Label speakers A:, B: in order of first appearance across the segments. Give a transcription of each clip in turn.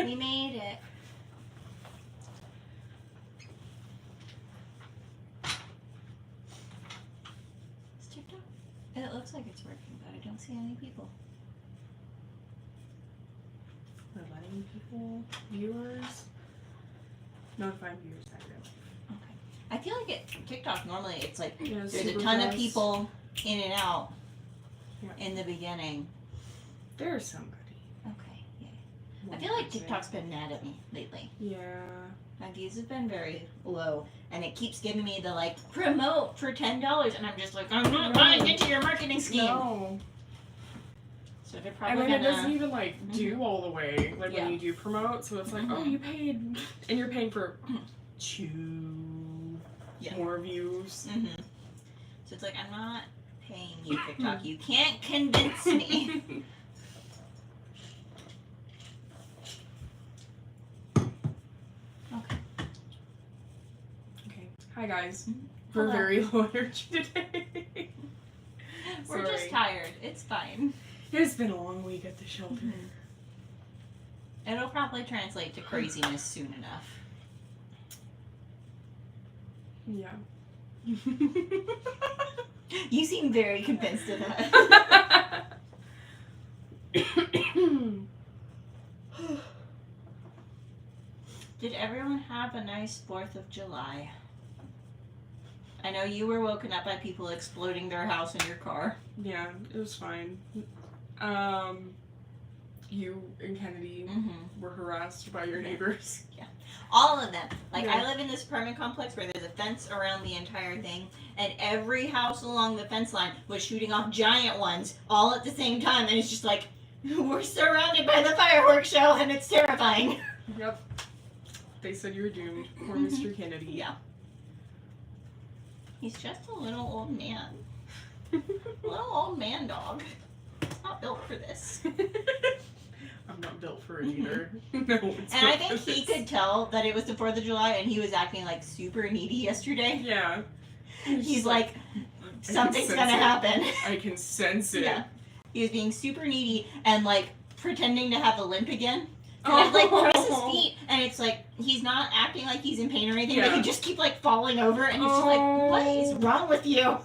A: We made it. It's TikTok. It looks like it's working, but I don't see any people.
B: We're letting people, viewers, notify viewers that you're live.
A: Okay. I feel like TikTok normally it's like
B: Yeah,
A: there's a
B: super
A: ton
B: fast.
A: of people in and out
B: Yeah.
A: in the beginning.
B: There's somebody.
A: Okay, yeah. I feel like TikTok's been mad at me lately.
B: Yeah.
A: My views have been very low, and it keeps giving me the like promote for $10, and I'm just like, I'm not buying into your marketing scheme.
B: No.
A: So they're
B: And
A: probably
B: then
A: gonna.
B: it doesn't even like do all the way like
A: Yeah.
B: when you do promote. So it's like, oh, you paid, and you're paying for 2 more views.
A: Mm-hmm. So it's like I'm not paying you, TikTok. You can't convince me. Okay.
B: Okay. Hi guys.
A: Mhm.
B: We're
A: Hello.
B: very low energy today.
A: We're just
B: Sorry.
A: tired. It's fine.
B: It's been a long week at the shelter.
A: It'll probably translate to craziness soon enough.
B: Yeah.
A: You seem very convinced of that. Did everyone have a nice 4th of July? I know you were woken up by people exploding their house in your car.
B: Yeah, it was fine. You and Kennedy
A: Mm-hmm.
B: were harassed by your neighbors.
A: All of them. Like,
B: Yeah.
A: I live in this apartment complex where there's a fence around the entire thing, and every house along the fence line was shooting off giant ones all at the same time, and it's just like, we're surrounded by the fireworks show, and it's terrifying.
B: Yep. They said you were doomed. Poor Mr. Kennedy.
A: Yeah. He's just a little old man. Little old man dog. It's not built for this.
B: I'm not built for it either. No, it's
A: And I
B: built
A: think
B: for
A: he
B: this.
A: could tell that it was the 4th of July, and he was acting like super needy yesterday.
B: Yeah.
A: He's like,
B: can
A: something's
B: sense
A: gonna
B: it.
A: happen.
B: I can sense it.
A: Yeah. He was being super needy and like pretending to have a limp again. And I'd like press his feet, and it's like he's not acting like he's in pain or anything, but
B: Yeah.
A: he just keep like falling over, and he's just like, "What is wrong with you?"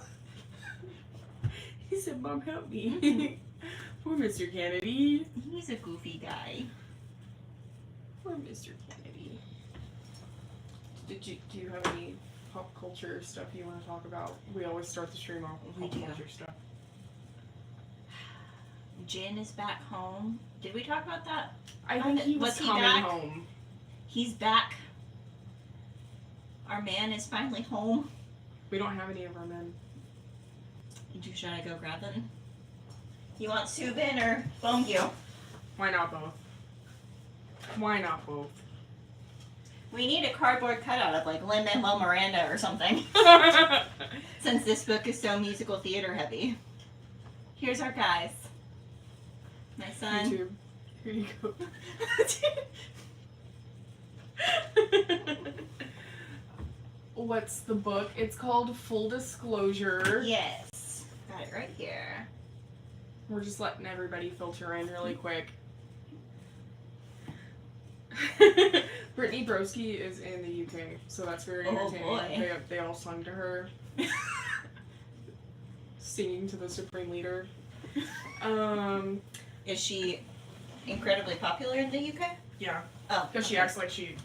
B: He said, "Mom, help me." Poor Mr. Kennedy.
A: He's a goofy guy.
B: Poor Mr. Kennedy. Do you have any pop culture stuff you want to talk about? We always start the stream off with
A: We
B: pop
A: do.
B: culture stuff.
A: Jin is back home. Did we talk about that?
B: I think he was
A: Was he
B: coming
A: back?
B: home.
A: He's back. Our man is finally home.
B: We don't have any of our men.
A: Should I go grab them? You want Subin or Bongyu?
B: Why not both? Why not both?
A: We need a cardboard cutout of like Lin-Manuel Miranda or something. Since this book is so musical theater heavy. Here's our guys. My son.
B: YouTube. Here you go. What's the book? It's called Full Disclosure.
A: Yes. Got it right here.
B: We're just letting everybody filter in really quick. Brittany Broski is in the UK, so that's very
A: Oh,
B: entertaining.
A: boy.
B: They all sung to her, singing to the Supreme Leader.
A: Is she incredibly popular in the UK?
B: Yeah,
A: Oh.
B: because she acts like she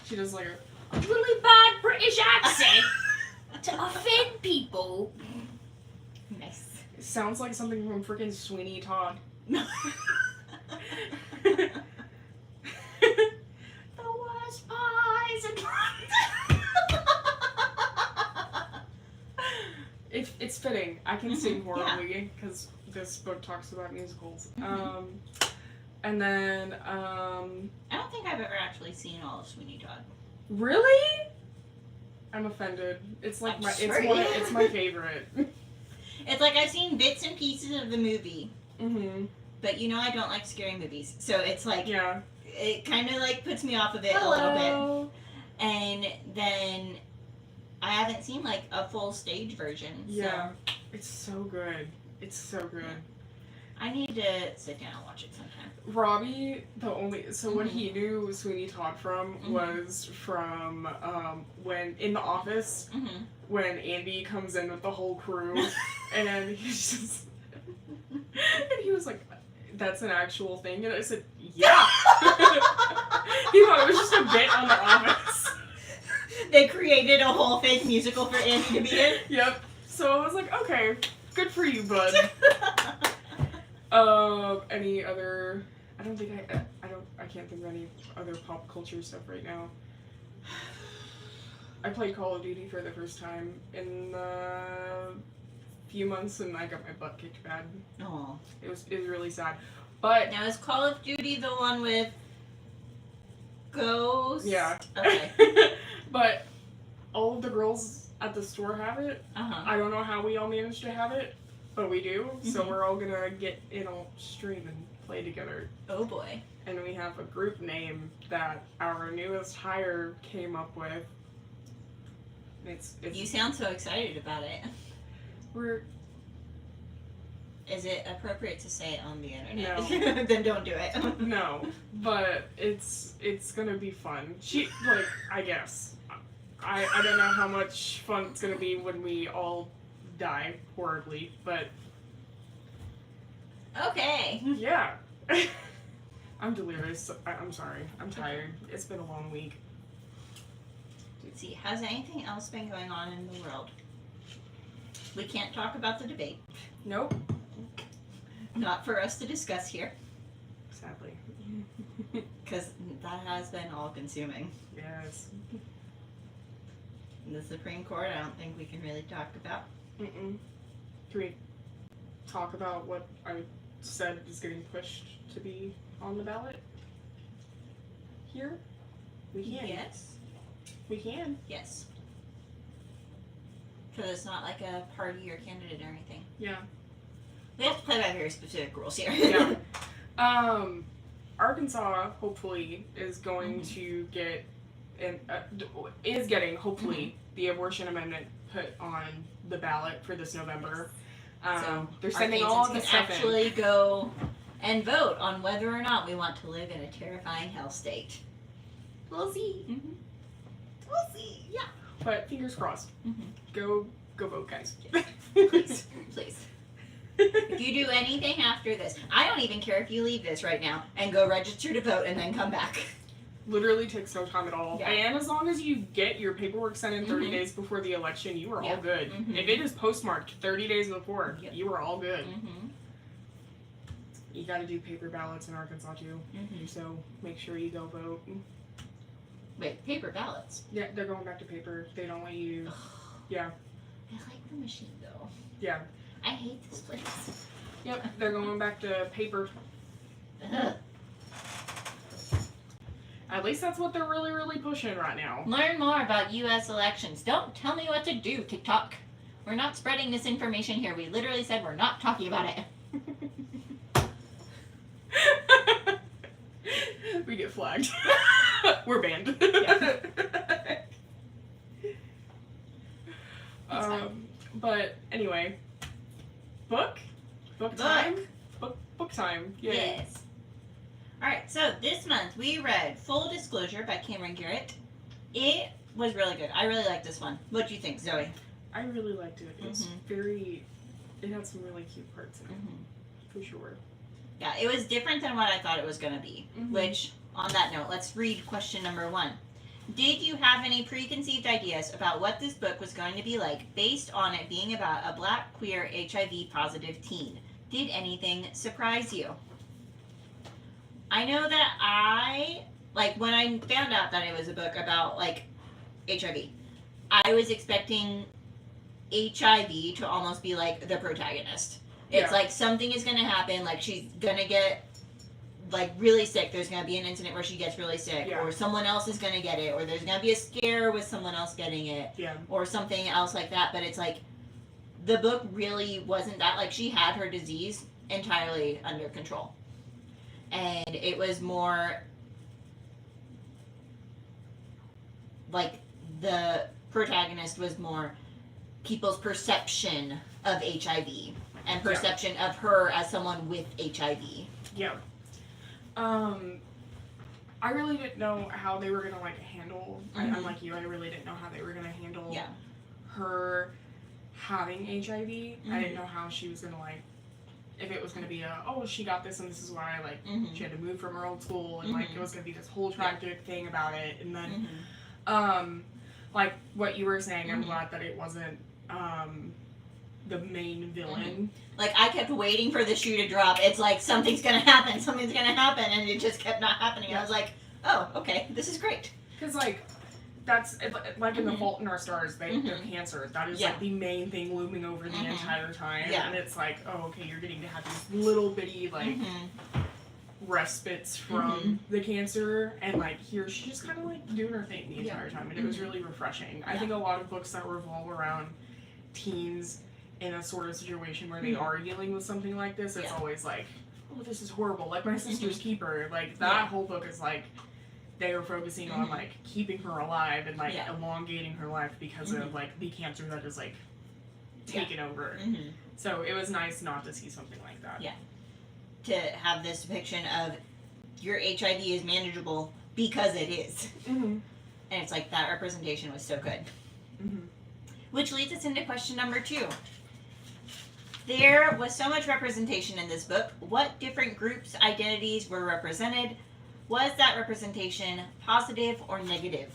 B: does like a
C: Really bad British accent to offend people.
A: Nice.
B: it sounds like something from freaking Sweeney Todd.
A: The worst pies and
B: It's fitting. I can
A: Mhm,
B: sing
A: yeah.
B: horribly because this book talks about musicals. And then
A: I don't think I've ever actually seen all of Sweeney Todd.
B: really, I'm offended. It's like
A: I'm
B: my
A: sorry.
B: it's my favorite.
A: It's like I've seen bits and pieces of the movie,
B: Mhm.
A: but you know I don't like scary movies, so it's like
B: Yeah.
A: it kind of like puts me off of it a little bit. And then I haven't seen like a full stage version. So
B: Yeah. It's so good. It's so good.
A: I need to sit down and watch it sometime.
B: Robbie, what
A: Mhm.
B: he knew Sweeney Todd from
A: Mhm.
B: was from when in the office
A: Mm-hmm.
B: when Andy comes in with the whole crew and he's just and he was like, "That's an actual thing," and I said, "Yeah." He thought it was just a bit on The Office.
A: They created a whole fake musical for Andy to be in.
B: Yep. So I was like, okay, good for you, bud. Any other? I don't think I can't think of any other pop culture stuff right now. I played Call of Duty for the first time in a few months, and I got my butt kicked bad.
A: Oh.
B: It was really sad, but
A: Now is Call of Duty the one with ghosts?
B: yeah.
A: Okay.
B: But all of the girls at the store have it.
A: Uh-huh.
B: I don't know how we all managed to have it, but we do. So
A: Mhm.
B: we're all gonna get in a stream and play together.
A: Oh boy.
B: And we have a group name that our newest hire came up with. It's
A: You sound so excited about it.
B: we're
A: Is it appropriate to say it on the internet?
B: No.
A: Then don't do it.
B: no, but it's gonna be fun. I guess I don't know how much fun it's gonna be when we all die horribly, but
A: Okay.
B: yeah. I'm delirious. I'm sorry. I'm tired. It's been a long week.
A: Let's see, has anything else been going on in the world? We can't talk about the debate.
B: Nope.
A: Not for us to discuss here,
B: Sadly.
A: because that has been all-consuming.
B: Yes.
A: The Supreme Court, I don't think we can really talk about.
B: Mm-mm. Can we talk about what I said is getting pushed to be on the ballot? Here? We can.
A: Yes.
B: We can.
A: Yes. Because it's not like a party or candidate or anything.
B: Yeah.
A: We have to play by very specific rules here.
B: Yeah. Arkansas hopefully is going to get is getting hopefully the abortion amendment put on the ballot for this November.
A: So
B: They're sending all of the
A: Arkansans
B: stuff
A: can actually go and vote on whether or not we want to live in a terrifying hell state. We'll see.
B: Mhm.
A: We'll see. Yeah.
B: in. But fingers crossed.
A: Mhm.
B: Go vote, guys.
A: Please, please. If you do anything after this, I don't even care if you leave this right now and go register to vote and then come back.
B: Literally takes no time at all.
A: Yeah.
B: And as long as you get your paperwork sent in 30
A: Mhm.
B: days before the election, you are
A: Yeah.
B: all good.
A: Mhm.
B: If it is postmarked 30 days before,
A: Yep.
B: you are all good.
A: Mm-hmm.
B: You gotta do paper ballots in Arkansas too.
A: Mm-hmm.
B: So make sure you go vote.
A: Wait, paper ballots.
B: Yeah, they're going back to paper. They don't let you. Yeah.
A: I like the machine though.
B: Yeah.
A: I hate this place.
B: Yep, they're going back to paper.
A: Ugh.
B: At least that's what they're really, really pushing right now.
A: Learn more about U.S. elections. Don't tell me what to do, TikTok. We're not spreading this information here. We literally said we're not talking about it.
B: We get flagged. We're banned. But anyway, book time. Book time. Yay.
A: Yes. Alright, so this month we read Full Disclosure by Cameron Garrett. It was really good. I really liked this one. What do you think, Zoe?
B: I really liked it. It's
A: Mhm.
B: very. It had some really cute parts in it, for sure.
A: Yeah, it was different than what I thought it was going to be.
B: Mhm.
A: Which, on that note, let's read question number 1. Did you have any preconceived ideas about what this book was going to be like based on it being about a black, queer, HIV positive teen? Did anything surprise you? I know that when I found out that it was a book about, HIV, I was expecting HIV to almost be, the protagonist. It's
B: Yeah.
A: like something is going to happen, she's going to get, really sick. There's going to be an incident where she gets really sick,
B: Yeah.
A: or someone else is going to get it, or there's going to be a scare with someone else getting it,
B: Yeah.
A: or something else like that. But it's the book really wasn't that. She had her disease entirely under control. And it was more the protagonist was more people's perception of HIV and perception of her as someone with HIV.
B: Yeah. I really didn't know how they were gonna like handle.
A: Mhm.
B: Unlike you, I really didn't know how they were gonna handle
A: Yeah.
B: her having HIV. I
A: Mhm.
B: didn't know how she was gonna like, if it was gonna be she got this and this is why, like,
A: Mhm.
B: she had to move from her old school, and like
A: Mhm.
B: it was gonna be this whole tragic thing about it, and then
A: Mhm.
B: like what you were saying, I'm
A: Mhm.
B: glad that it wasn't the main villain.
A: Like, I kept waiting for the shoe to drop. It's like, something's gonna happen, and it just kept not happening. I was like, oh, okay, this is great.
B: Because, like, that's, like in The
A: Mhm.
B: Fault in Our Stars, they're
A: Mhm.
B: cancer. That is,
A: Yeah.
B: like, the main thing looming over the
A: Mhm.
B: entire time.
A: Yeah.
B: And it's like, oh, okay, you're getting to have these little bitty, like,
A: Mhm.
B: respites from the cancer. And, like, here, she's just kind of, like, doing her thing the
A: Yeah.
B: entire time. And it was
A: Mhm.
B: really refreshing. I
A: Yeah.
B: think a lot of books that revolve around teens in a sort of situation where they
A: Mhm.
B: are dealing with something like this, it's
A: Yeah.
B: always like, oh, this is horrible. Like My Sister's
A: Mhm.
B: Keeper, like that
A: Yeah.
B: whole book is like they are focusing on
A: Mhm.
B: like keeping her alive and like
A: Yeah.
B: elongating her life because
A: Mhm.
B: of like the cancer that is like taken over.
A: Mhm.
B: So it was nice not to see something like that.
A: Yeah. To have this depiction of your HIV is manageable because it is.
B: Mm-hmm.
A: And it's like, that representation was so good.
B: Mm-hmm.
A: Which leads us into question number 2. There was so much representation in this book. What different groups' identities were represented? Was that representation positive or negative?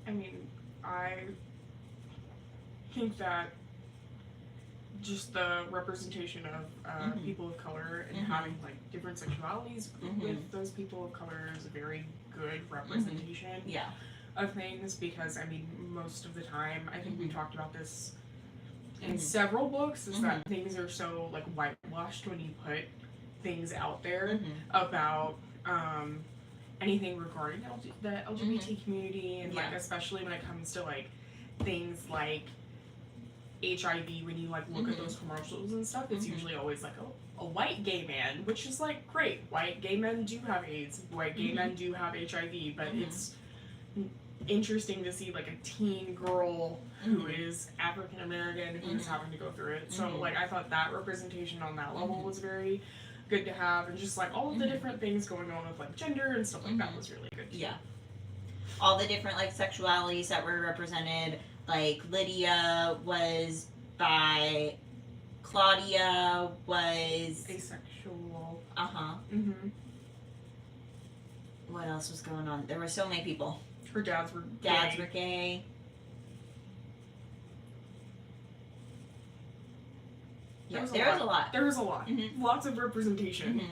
B: I mean, I think that just the representation of
A: Mhm.
B: people of color and
A: Mhm.
B: having like different sexualities
A: Mhm.
B: with those people of color is a very good representation
A: Yeah.
B: of things, because I mean most of the time, I think we
A: Mhm.
B: talked about this in
A: Mhm.
B: several books, is that things are so like whitewashed when you put things out there
A: Mhm.
B: about anything regarding the LGBT community, and like
A: Yeah.
B: especially when it comes to like things like HIV, when you like look at
A: Mhm.
B: those commercials and stuff, it's
A: Mhm.
B: usually always like, oh, a white gay man, which is like great. White gay men do have AIDS. White gay
A: Mhm.
B: men do have HIV, but
A: Mhm.
B: it's interesting to see like a teen girl who
A: Mhm.
B: is African American who's
A: Mhm.
B: having to go through it. So
A: Mhm.
B: like I thought that representation on that level
A: Mhm.
B: was very good to have, and just like all of the
A: Mhm.
B: different things going on with like gender and stuff like that
A: Mhm.
B: was really good too.
A: Yeah. All the different like sexualities that were represented. Like, Lydia was bi. Claudia was
B: Asexual.
A: uh-huh.
B: Mm-hmm.
A: What else was going on? There were so many people.
B: Her dads were
A: Dads
B: gay.
A: were gay.
B: There
A: Yeah,
B: was a
A: there was a lot.
B: There was a lot.
A: Mhm.
B: Lots of representation.
A: Mhm.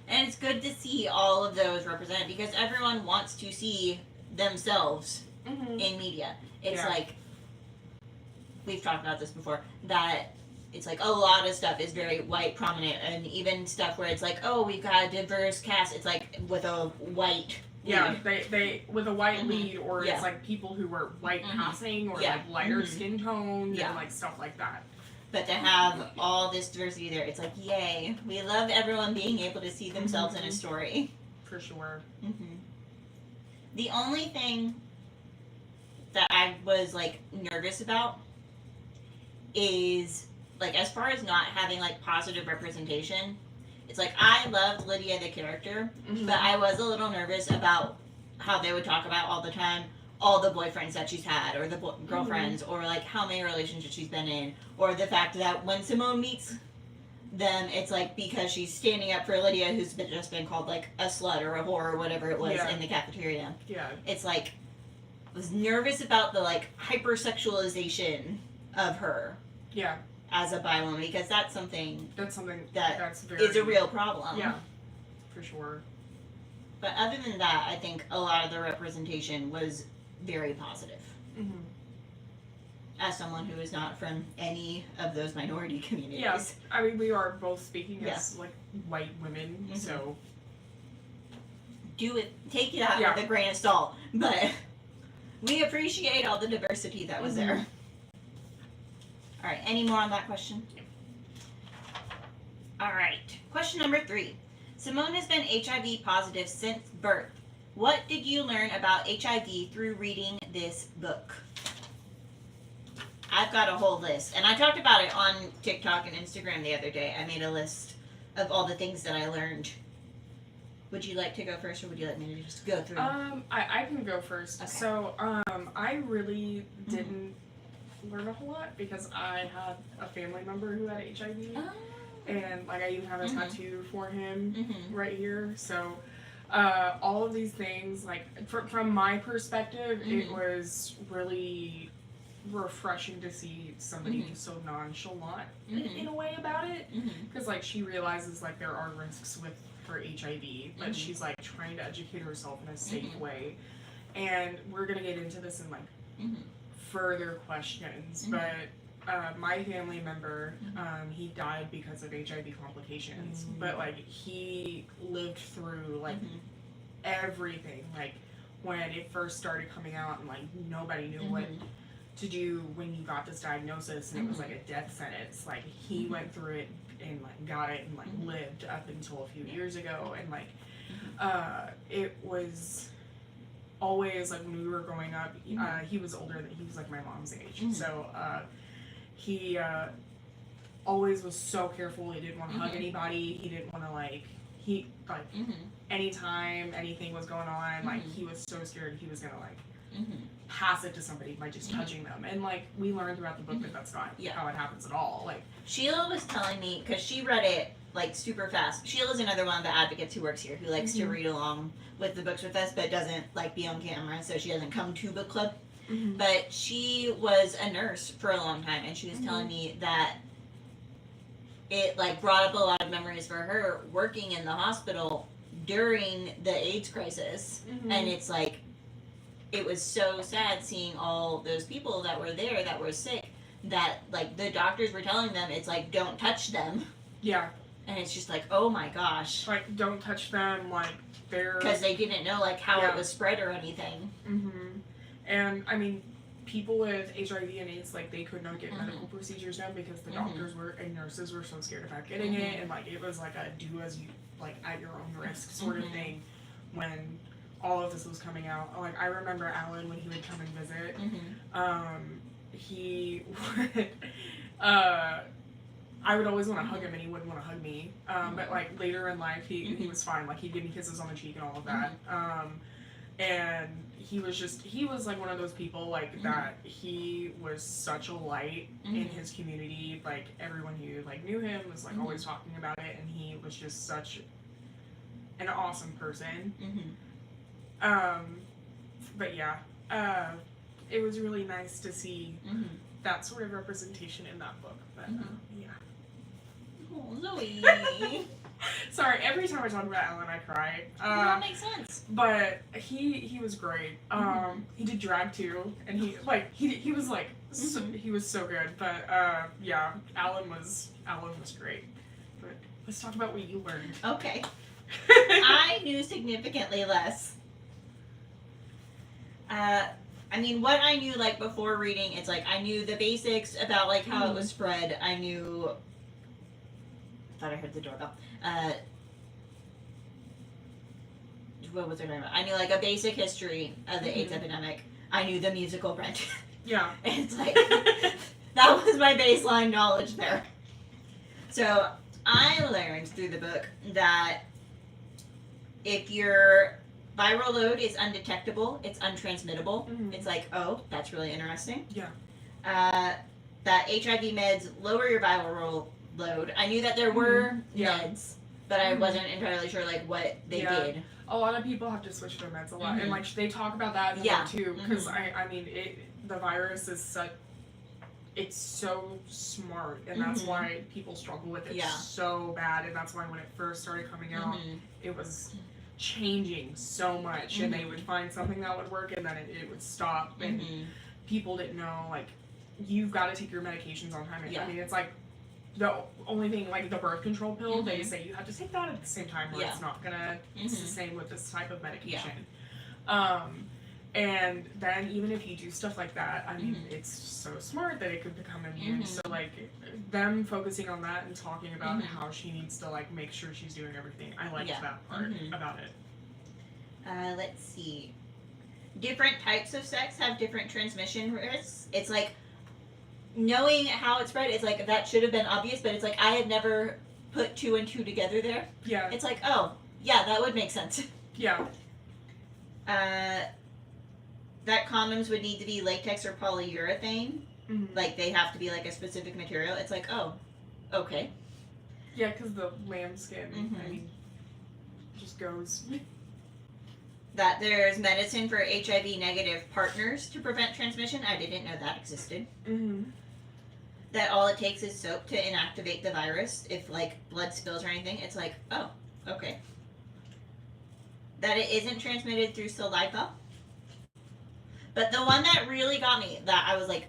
A: And it's good to see all of those represented because everyone wants to see themselves
B: Mm-hmm.
A: in media. It's
B: Yeah.
A: like, we've talked about this before, that it's like a lot of stuff is very white prominent, and even stuff where it's like, oh, we've got a diverse cast, it's like with a white
B: Yeah,
A: lead.
B: they with a white
A: Mhm.
B: lead, or
A: Yeah.
B: it's like people who were white
A: Mhm.
B: passing, or
A: Yeah.
B: like lighter
A: Mhm.
B: skin tone,
A: Yeah.
B: and like stuff like that.
A: But to have all this diversity there, it's like, yay. We love everyone being able to see themselves in a story.
B: For sure.
A: Mm-hmm. The only thing that I was like nervous about is like, as far as not having like positive representation, it's like I loved Lydia the character,
B: Mhm.
A: but I was a little nervous about how they would talk about all the time all the boyfriends that she's had, or the girlfriends, or like how many relationships she's been in, or the fact that when Simone meets them, it's like because she's standing up for Lydia, who's just been called like a slut or a whore or whatever it was
B: Yeah.
A: in the cafeteria.
B: Yeah.
A: It's like, I was nervous about the like hypersexualization of her
B: Yeah.
A: as a bi woman, because that's something
B: That's something
A: that
B: that's very
A: is a real problem.
B: Yeah. For sure.
A: But other than that, I think a lot of the representation was very positive.
B: Mm-hmm.
A: As someone who is not from any of those minority communities.
B: Yeah. I mean, we are both speaking
A: Yeah.
B: as like white women,
A: Mhm.
B: so
A: Do it, take it out
B: Yeah.
A: with a grain of salt. But we appreciate all the diversity that was there. All right, any more on that question? All right, question number 3. Simone has been HIV positive since birth. What did you learn about HIV through reading this book? I've got a whole list, and I talked about it on TikTok and Instagram the other day. I made a list of all the things that I learned. Would you like to go first, or would you like me to just go through?
B: I can go first.
A: Okay.
B: So, I really didn't learn a whole lot because I had a family member who had HIV,
A: Oh.
B: and like I even have a
A: Mhm.
B: tattoo for him
A: Mm-hmm.
B: right here. So, all of these things, like from my perspective, it
A: Mhm.
B: was really refreshing to see somebody
A: Mhm.
B: so nonchalant
A: Mhm.
B: in a way about it.
A: Mm-hmm.
B: Because like she realizes like there are risks with her HIV, but
A: Mhm.
B: she's like trying to educate herself in a safe
A: Mhm.
B: way. And we're gonna get into this in like
A: Mm-hmm.
B: further questions,
A: Mhm.
B: but my family member,
A: Mhm.
B: he died because of HIV complications.
A: Mhm.
B: But like he lived through like
A: Mm-hmm.
B: everything, like when it first started coming out, and like nobody knew what to do when you got this diagnosis, and it was like a death sentence. Like he went through it and like got it and like
A: Mhm.
B: lived up until a few years ago, and like
A: Mhm.
B: it was always like when we were growing up, he was older than he was like my mom's age,
A: Mhm.
B: so he always was so careful. He didn't want to hug
A: Mhm.
B: anybody. He didn't want to like
A: Mm-hmm.
B: anytime anything was going on, like
A: Mhm.
B: he was so scared he was gonna like
A: Mm-hmm.
B: pass it to somebody by just
A: Mhm.
B: touching them. And like we learned throughout the book that that's not
A: Yeah.
B: how it happens at all. Like
A: Sheila was telling me, because she read it like super fast. Sheila's another one of the advocates who works here who likes to
B: Mhm.
A: read along with the books with us, but doesn't like be on camera, so she doesn't come to book club.
B: Mhm.
A: But she was a nurse for a long time, and she was
B: Mhm.
A: telling me that it like brought up a lot of memories for her working in the hospital during the AIDS crisis.
B: Mhm.
A: And it's like, it was so sad seeing all those people that were there that were sick, that like the doctors were telling them, it's like, don't touch them.
B: Yeah,
A: And it's just like, oh my gosh.
B: like don't touch them. Like they're
A: Because they didn't know like how
B: Yeah.
A: it was spread or anything.
B: Mhm. And I mean, people with HIV and AIDS, like they could not get
A: Mhm.
B: medical procedures done because the
A: Mhm.
B: doctors were and nurses were so scared about getting
A: Mhm.
B: it, and like it was like a do as you like at your own risk sort of
A: Mhm.
B: thing when all of this was coming out. Like I remember Alan when he would come and visit.
A: Mm-hmm.
B: He would I would always want to hug him and he wouldn't want to hug me. But like later in life he was fine. Like he'd give me kisses on the cheek and all of that. And he was like one of those people like that. He was such a light in his community. Like everyone who like knew him was like always talking about it, and he was just such an awesome person. But yeah, it was really nice to see that sort of representation in that book. But yeah.
A: Oh, Zoe.
B: Sorry, every time I talk about Alan, I cry.
A: That makes sense.
B: But he was great. He did drag too, and he was like he was so good. But yeah, Alan was great. But let's talk about what you learned.
A: Okay. I knew significantly less. I mean, what I knew like before reading, it's like I knew the basics about like how it was spread. I knew. I thought I heard the doorbell. What was I talking about? I knew like a basic history of the AIDS epidemic. I knew the musical Rent.
B: Yeah.
A: It's like that was my baseline knowledge there. So I learned through the book that if your viral load is undetectable, it's untransmittable. It's like, oh, that's really interesting.
B: Yeah.
A: That HIV meds lower your viral load. I knew that there were
B: Yeah.
A: meds, but I wasn't entirely sure like what they
B: Yeah.
A: did.
B: A lot of people have to switch their meds a lot, and like they talk about that in the
A: Yeah.
B: book too. Because I mean, the virus is such. It's so smart, and that's why people struggle with it so bad, and that's why when it first started coming out, it was changing so much, and they would find something that would work, and then it would stop, and people didn't know, like, you've got to take your medications on time. I mean, it's like the only thing, like the birth control pill, they say you have to take that at the same time, or it's not gonna, it's the same with this type of medication. And then even if you do stuff like that, I mean, it's so smart that it could become immune. So like them focusing on that and talking about how she needs to like make sure she's doing everything. I liked that part about it.
A: Let's see. Different types of sex have different transmission risks. It's like knowing how it spread, it's like that should have been obvious, but it's like I had never put two and two together there.
B: Yeah.
A: It's like, oh, yeah, that would make sense.
B: Yeah.
A: That condoms would need to be latex or polyurethane.
B: Mm-hmm.
A: Like, they have to be like a specific material. It's like, oh, okay.
B: Yeah, because the lambskin,
A: Mhm.
B: I mean, just goes.
A: That there's medicine for HIV negative partners to prevent transmission. I didn't know that existed.
B: Mm-hmm.
A: That all it takes is soap to inactivate the virus if like blood spills or anything. It's like, oh, okay. That it isn't transmitted through saliva. But the one that really got me, that I was like,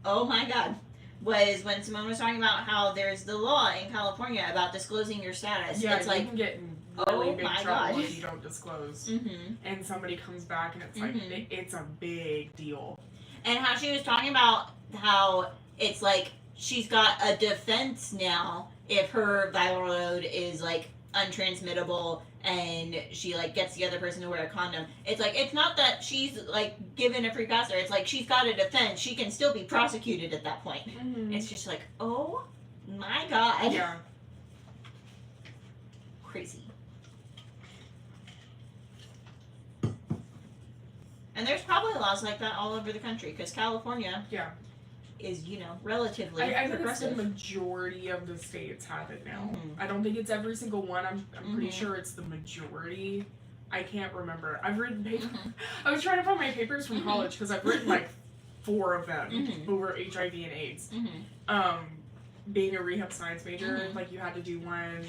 A: oh my god, was when Simone was talking about how there's the law in California about disclosing your status.
B: Yeah,
A: It's
B: you
A: like,
B: can get in really
A: oh
B: big
A: my
B: trouble
A: God.
B: if you don't disclose.
A: mm-hmm.
B: And somebody comes back and it's like,
A: Mhm.
B: it's a big deal.
A: And how she was talking about how it's like she's got a defense now if her viral load is like untransmittable and she like gets the other person to wear a condom. It's like it's not that she's like given a free pass there. It's like she's got a defense. She can still be prosecuted at that point.
B: Mm-hmm.
A: It's just like, oh my god.
B: Yeah.
A: Crazy. And there's probably laws like that all over the country because California
B: Yeah.
A: is, you know, relatively
B: I think it's the
A: progressive.
B: majority of the states have it now.
A: Mhm.
B: I don't think it's every single one. I'm pretty
A: Mhm.
B: sure it's the majority. I can't remember. I've written papers.
A: Mhm.
B: I was trying to find my papers from
A: Mhm.
B: college because I've written like 4 of them
A: Mhm.
B: over HIV and AIDS.
A: Mm-hmm.
B: Being a rehab science major,
A: Mhm.
B: like you had to do one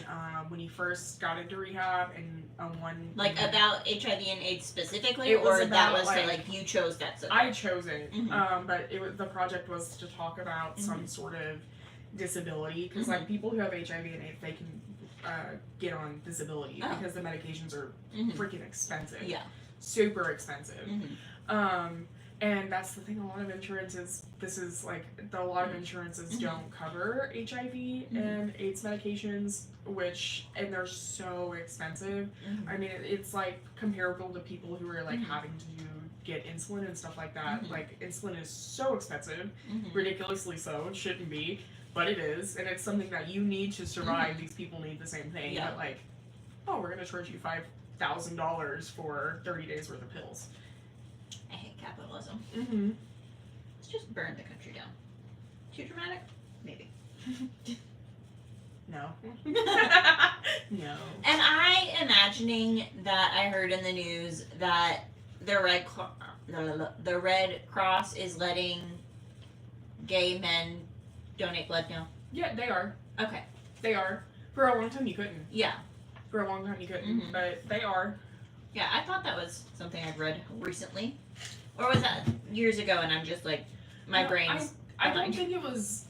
B: when you first got into rehab, and one
A: Like about HIV and AIDS specifically,
B: It was
A: or that
B: about,
A: was like you chose that subject?
B: I chose it,
A: Mhm.
B: but the project was to talk about some sort of disability because
A: Mhm.
B: like people who have HIV and AIDS, they can get on disability
A: Oh.
B: because the medications are
A: Mhm.
B: freaking expensive,
A: Yeah.
B: super expensive.
A: Mhm.
B: And that's the thing. A lot of insurances, a lot of insurances
A: Mhm.
B: don't cover HIV
A: Mhm.
B: and AIDS medications, and they're so expensive.
A: Mhm.
B: I mean, it's like comparable to people who are like
A: Mhm.
B: having to get insulin and stuff like that.
A: Mhm.
B: Like insulin is so expensive,
A: Mhm.
B: ridiculously so. It shouldn't be, but it is, and it's something that you need to survive.
A: Mhm.
B: These people need the same thing.
A: Yeah.
B: But like, oh, we're gonna charge you $5,000 for 30 days worth of pills.
A: I hate capitalism.
B: Mm-hmm.
A: Let's just burn the country down. Too dramatic? Maybe.
B: No. No.
A: Am I imagining that I heard in the news that the Red Cross is letting gay men donate blood now?
B: Yeah, they are.
A: Okay.
B: They are. For a long time you couldn't.
A: Yeah.
B: For a long time you couldn't.
A: Mhm.
B: But they are.
A: Yeah, I thought that was something I'd read recently. Or was that years ago and I'm just like, my
B: No,
A: brain's
B: I don't
A: behind.
B: think it was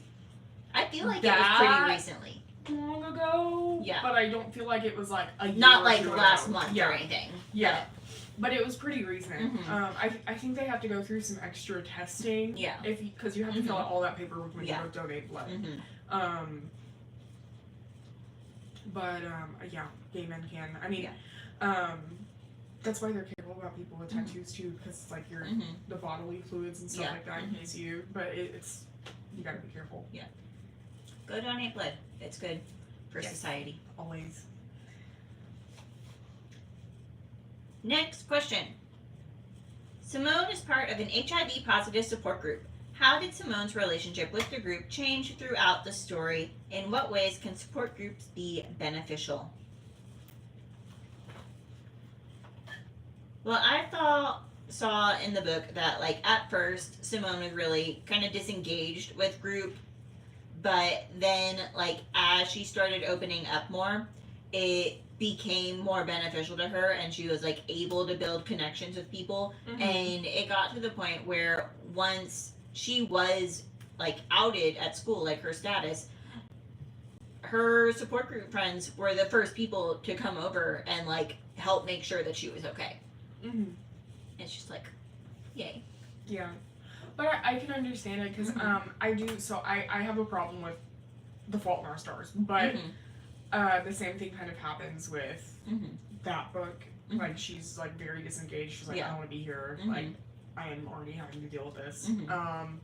A: I feel like it
B: that-
A: was pretty recently.
B: long ago.
A: Yeah.
B: But I don't feel like it was like a year
A: Not
B: or
A: like
B: two
A: last
B: ago.
A: month
B: Yeah.
A: or anything.
B: Yeah. But it was pretty recent.
A: Mhm.
B: I think they have to go through some extra testing.
A: Yeah.
B: Because you have to fill out all that paperwork when
A: Yeah.
B: you go donate blood.
A: Mm-hmm.
B: Yeah, gay men can. I mean,
A: Yeah.
B: that's why they're careful about people with
A: Mhm.
B: tattoos too, because it's like
A: Mm-hmm.
B: the bodily fluids and stuff
A: Yeah.
B: like that in
A: Mhm.
B: case you. But it's you gotta be careful
A: Go donate blood. It's good for
B: Yes.
A: society.
B: always.
A: Next question. Simone is part of an HIV positive support group. How did Simone's relationship with the group change throughout the story? In what ways can support groups be beneficial? Well, I saw in the book that like at first Simone was really kind of disengaged with group, but then like as she started opening up more, it became more beneficial to her and she was like able to build connections with people. And it got to the point where once she was like outed at school, like her status, her support group friends were the first people to come over and like help make sure that she was okay.
B: Mm-hmm.
A: It's just like, yay.
B: Yeah, but I can understand it because
A: Mhm.
B: I do. So I have a problem with The Fault in Our Stars, but
A: Mhm.
B: the same thing kind of happens with
A: Mhm.
B: that book.
A: Mhm.
B: Like she's like very disengaged. She's like,
A: Yeah.
B: I don't want to be here.
A: Mhm.
B: Like I am already having to deal with this.
A: Mhm.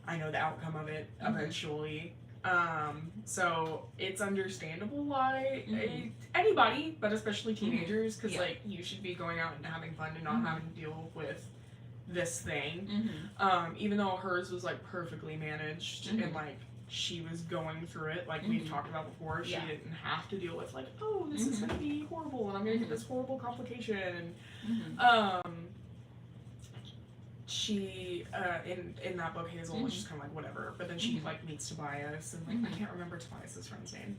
B: I know the outcome of it eventually. So it's understandable why anybody, but especially teenagers, because like you should be going out and having fun and not having to deal with this thing. Even though hers was like perfectly managed and like she was going through it, like we've talked about before, she didn't have to deal with like, oh, this is gonna be horrible and I'm gonna get this horrible complication. She in that book Hazel was just kind of like whatever, but then she like meets Tobias and like I can't remember Tobias's friend's name,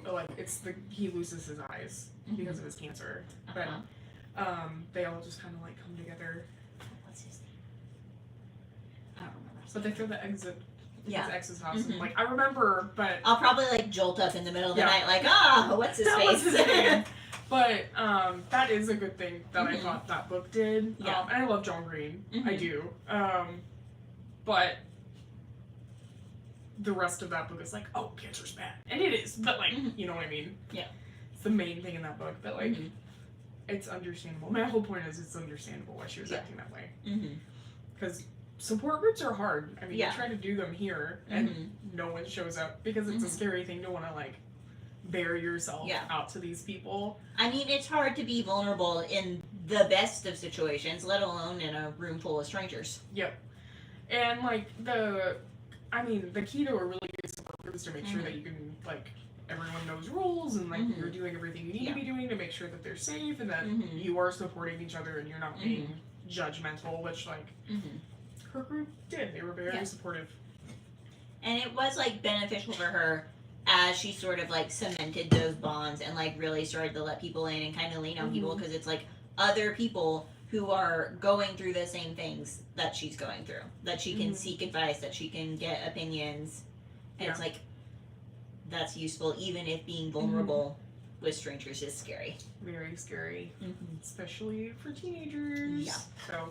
B: but like it's he loses his eyes because of his cancer, but they all just kind of like come together.
A: What's his name? I don't remember.
B: But they throw the exit his ex's house and like I remember, but
A: I'll probably like jolt up in the middle of the
B: Yeah.
A: night like, what's his
B: that
A: face?
B: was his name. But that is a good thing that I thought that book did.
A: Yeah.
B: And I love John Green. I do. But the rest of that book is like, oh, cancer's bad. And it is, but like, you know what I mean?
A: Yeah.
B: It's the main thing in that book. But like, it's understandable. My whole point is it's understandable why she was acting that way. Because support groups are hard. I mean, you try to do them here and no one shows up because it's a scary thing to want to like bare yourself out to these people.
A: I mean, it's hard to be vulnerable in the best of situations, let alone in a room full of strangers.
B: Yep. And like the key to a really good support group is to make sure that you can like everyone knows rules and like you're doing everything you need to be doing to make sure that they're safe and that you are supporting each other and you're not being judgmental, which like her group did. They were very supportive.
A: And it was like beneficial for her as she sort of like cemented those bonds and like really started to let people in and kind of lean on people, because it's like other people who are going through the same things that she's going through, that she can seek advice, that she can get opinions, and it's like that's useful even if being vulnerable with strangers is scary.
B: Very scary, especially for teenagers.
A: Yeah.
B: So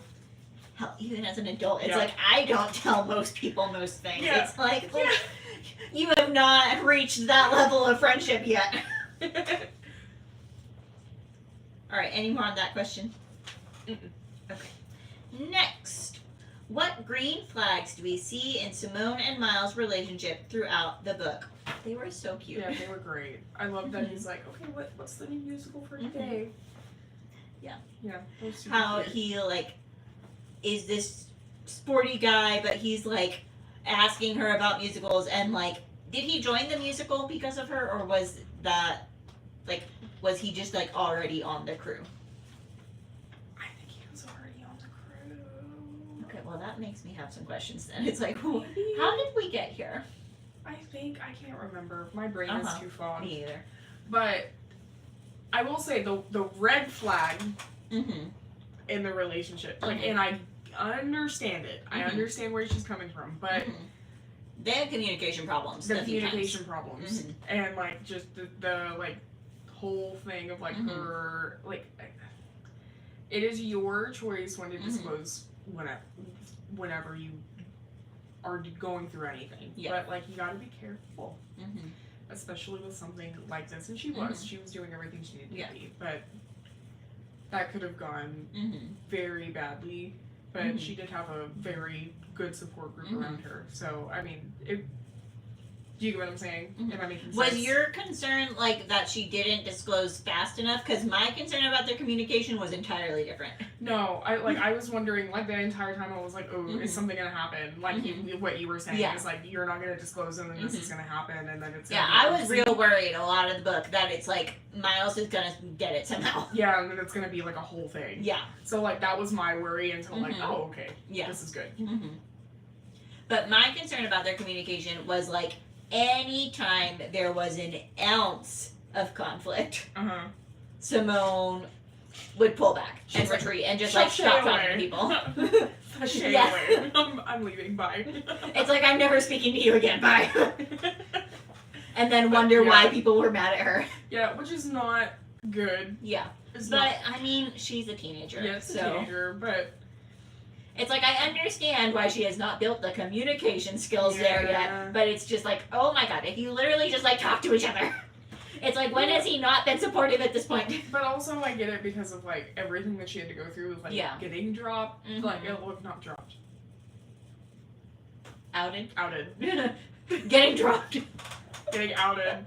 A: hell, even as an adult, it's like I don't tell most people most things.
B: Yeah.
A: It's like you have not reached that level of friendship yet. All right, any more on that question? Okay. Next, what green flags do we see in Simone and Miles' relationship throughout the book? They were so cute.
B: yeah, they were great. I love that he's like, okay, what's the new musical for today?
A: Yeah.
B: Yeah. that was super
A: How
B: cute.
A: he like is this sporty guy, but he's like asking her about musicals, and like, did he join the musical because of her, or was that like, was he just like already on the crew?
B: I think he was already on the crew.
A: Okay, well that makes me have some questions then. It's like,
B: Maybe.
A: how did we get here?
B: I can't remember. My brain is too fogged.
A: Me either.
B: But I will say the red flag
A: Mm-hmm.
B: in the relationship, like, and I understand it. I understand where she's coming from, but
A: They had communication problems.
B: the
A: a few
B: communication problems and like just the like whole thing of like her like it is your choice when to disclose whenever you are going through anything, but like you gotta be careful, especially with something like this. And she was doing everything she needed to be, but that could have gone very badly. But she did have a very good support group around her. So, I mean, do you get what I'm saying? Am I making sense?
A: Was your concern like that she didn't disclose fast enough? Because my concern about their communication was entirely different.
B: No, I was wondering, like, the entire time I was like, oh, is something gonna happen? Like, what you were saying is like, you're not gonna disclose and then this is gonna happen and then it's gonna
A: Yeah,
B: be
A: I was real worried a lot of the book that it's like Miles is gonna get it somehow.
B: Yeah, and then it's gonna be like a whole thing.
A: Yeah.
B: So, like, that was my worry until like, oh, okay,
A: Yeah.
B: this is good.
A: But my concern about their communication was like anytime there was an ounce of conflict, Simone would pull back and
B: She's like,
A: retreat and just like stop talking to people.
B: Sashay
A: Yeah.
B: away. I'm leaving. Bye.
A: It's like, I'm never speaking to you again. Bye. And then wonder why people were mad at her.
B: Yeah, which is not good.
A: Yeah.
B: It's
A: But
B: not,
A: I mean, she's a teenager.
B: yeah, it's a
A: so
B: teenager, but
A: it's like I understand why she has not built the communication skills there
B: Yeah.
A: yet. But it's just like, oh my god, if you literally just like talk to each other. It's like, when has he not been supportive at this point?
B: But also I get it because of like everything that she had to go through with like getting dropped. Like, well, not dropped.
A: Outed.
B: Outed.
A: Getting dropped.
B: Getting outed.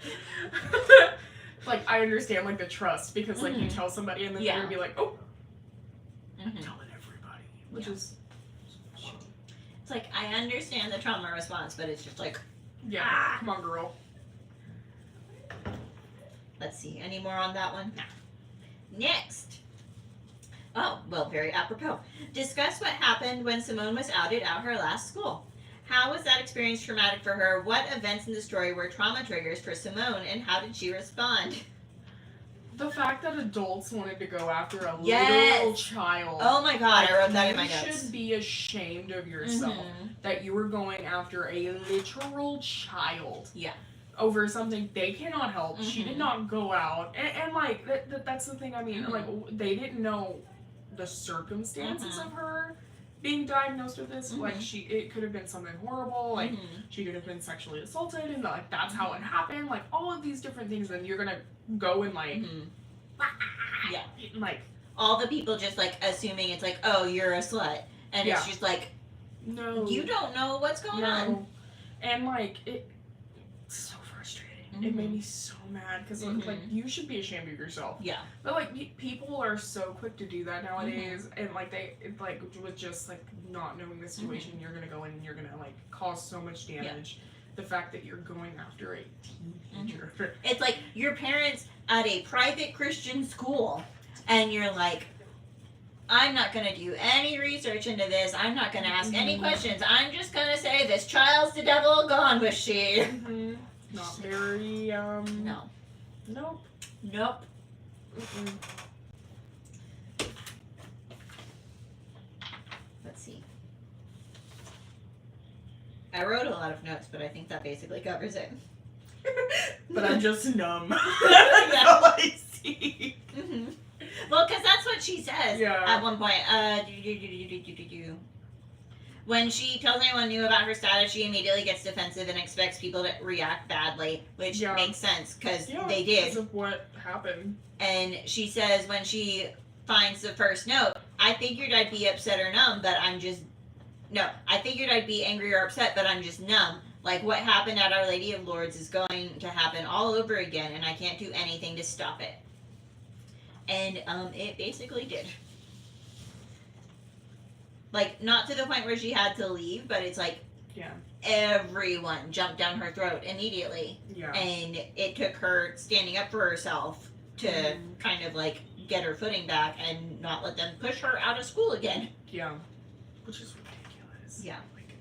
B: Like, I understand, like, the trust, because, like, you tell somebody and then they're gonna be like, oh, I'm telling everybody. Which is...
A: It's like, I understand the trauma response, but it's just like,
B: Yeah, come on, girl.
A: let's see, any more on that one? Next. Oh, well, very apropos. Discuss what happened when Simone was outed at her last school. How was that experience traumatic for her? What events in the story were trauma triggers for Simone, and how did she respond?
B: The fact that adults wanted to go after a
A: Yes.
B: literal child.
A: Oh my god, I wrote that in my
B: You
A: notes.
B: should be ashamed of yourself that you were going after a literal child.
A: Yeah.
B: Over something they cannot help. She did
A: Mhm.
B: not go out. And like, that's the thing, I mean, like, they didn't know the circumstances of her being diagnosed with this. Like, it could have been something horrible. Like, she could have been sexually assaulted, and like, that's how it happened. Like, all of these different things, and you're gonna go and like,
A: Yeah.
B: like,
A: All the people just like assuming it's like, oh, you're a slut. And it's just like,
B: no.
A: you don't know what's going on.
B: And like, it's so frustrating. It made me so mad because like, you should be ashamed of yourself.
A: Yeah.
B: But like, people are so quick to do that nowadays, and like like with just like not knowing the situation, you're gonna go in and you're gonna like cause so much damage. The fact that you're going after a teenager.
A: It's like your parents at a private Christian school, and you're like, I'm not going to do any research into this. I'm not going to ask any questions. I'm just going to say this child's the devil gone with she.
B: Not very,
A: No.
B: Nope.
A: Nope. Let's see. I wrote a lot of notes, but I think that basically covers it.
B: But I'm just numb.
A: Yeah.
B: That's all I see.
A: Well, because that's what she says
B: Yeah.
A: at one point. When she tells anyone new about her status, she immediately gets defensive and expects people to react badly, which makes sense because they did.
B: Because of what happened.
A: And she says when she finds the first note, I figured I'd be upset or numb, but I'm just... No, I figured I'd be angry or upset, but I'm just numb. Like, what happened at Our Lady of Lourdes is going to happen all over again, and I can't do anything to stop it. And it basically did. Like, not to the point where she had to leave, but it's like everyone jumped down her throat immediately.
B: Yeah.
A: And it took her standing up for herself to kind of like get her footing back and not let them push her out of school again.
B: Yeah. Which is ridiculous.
A: Yeah.
B: Like,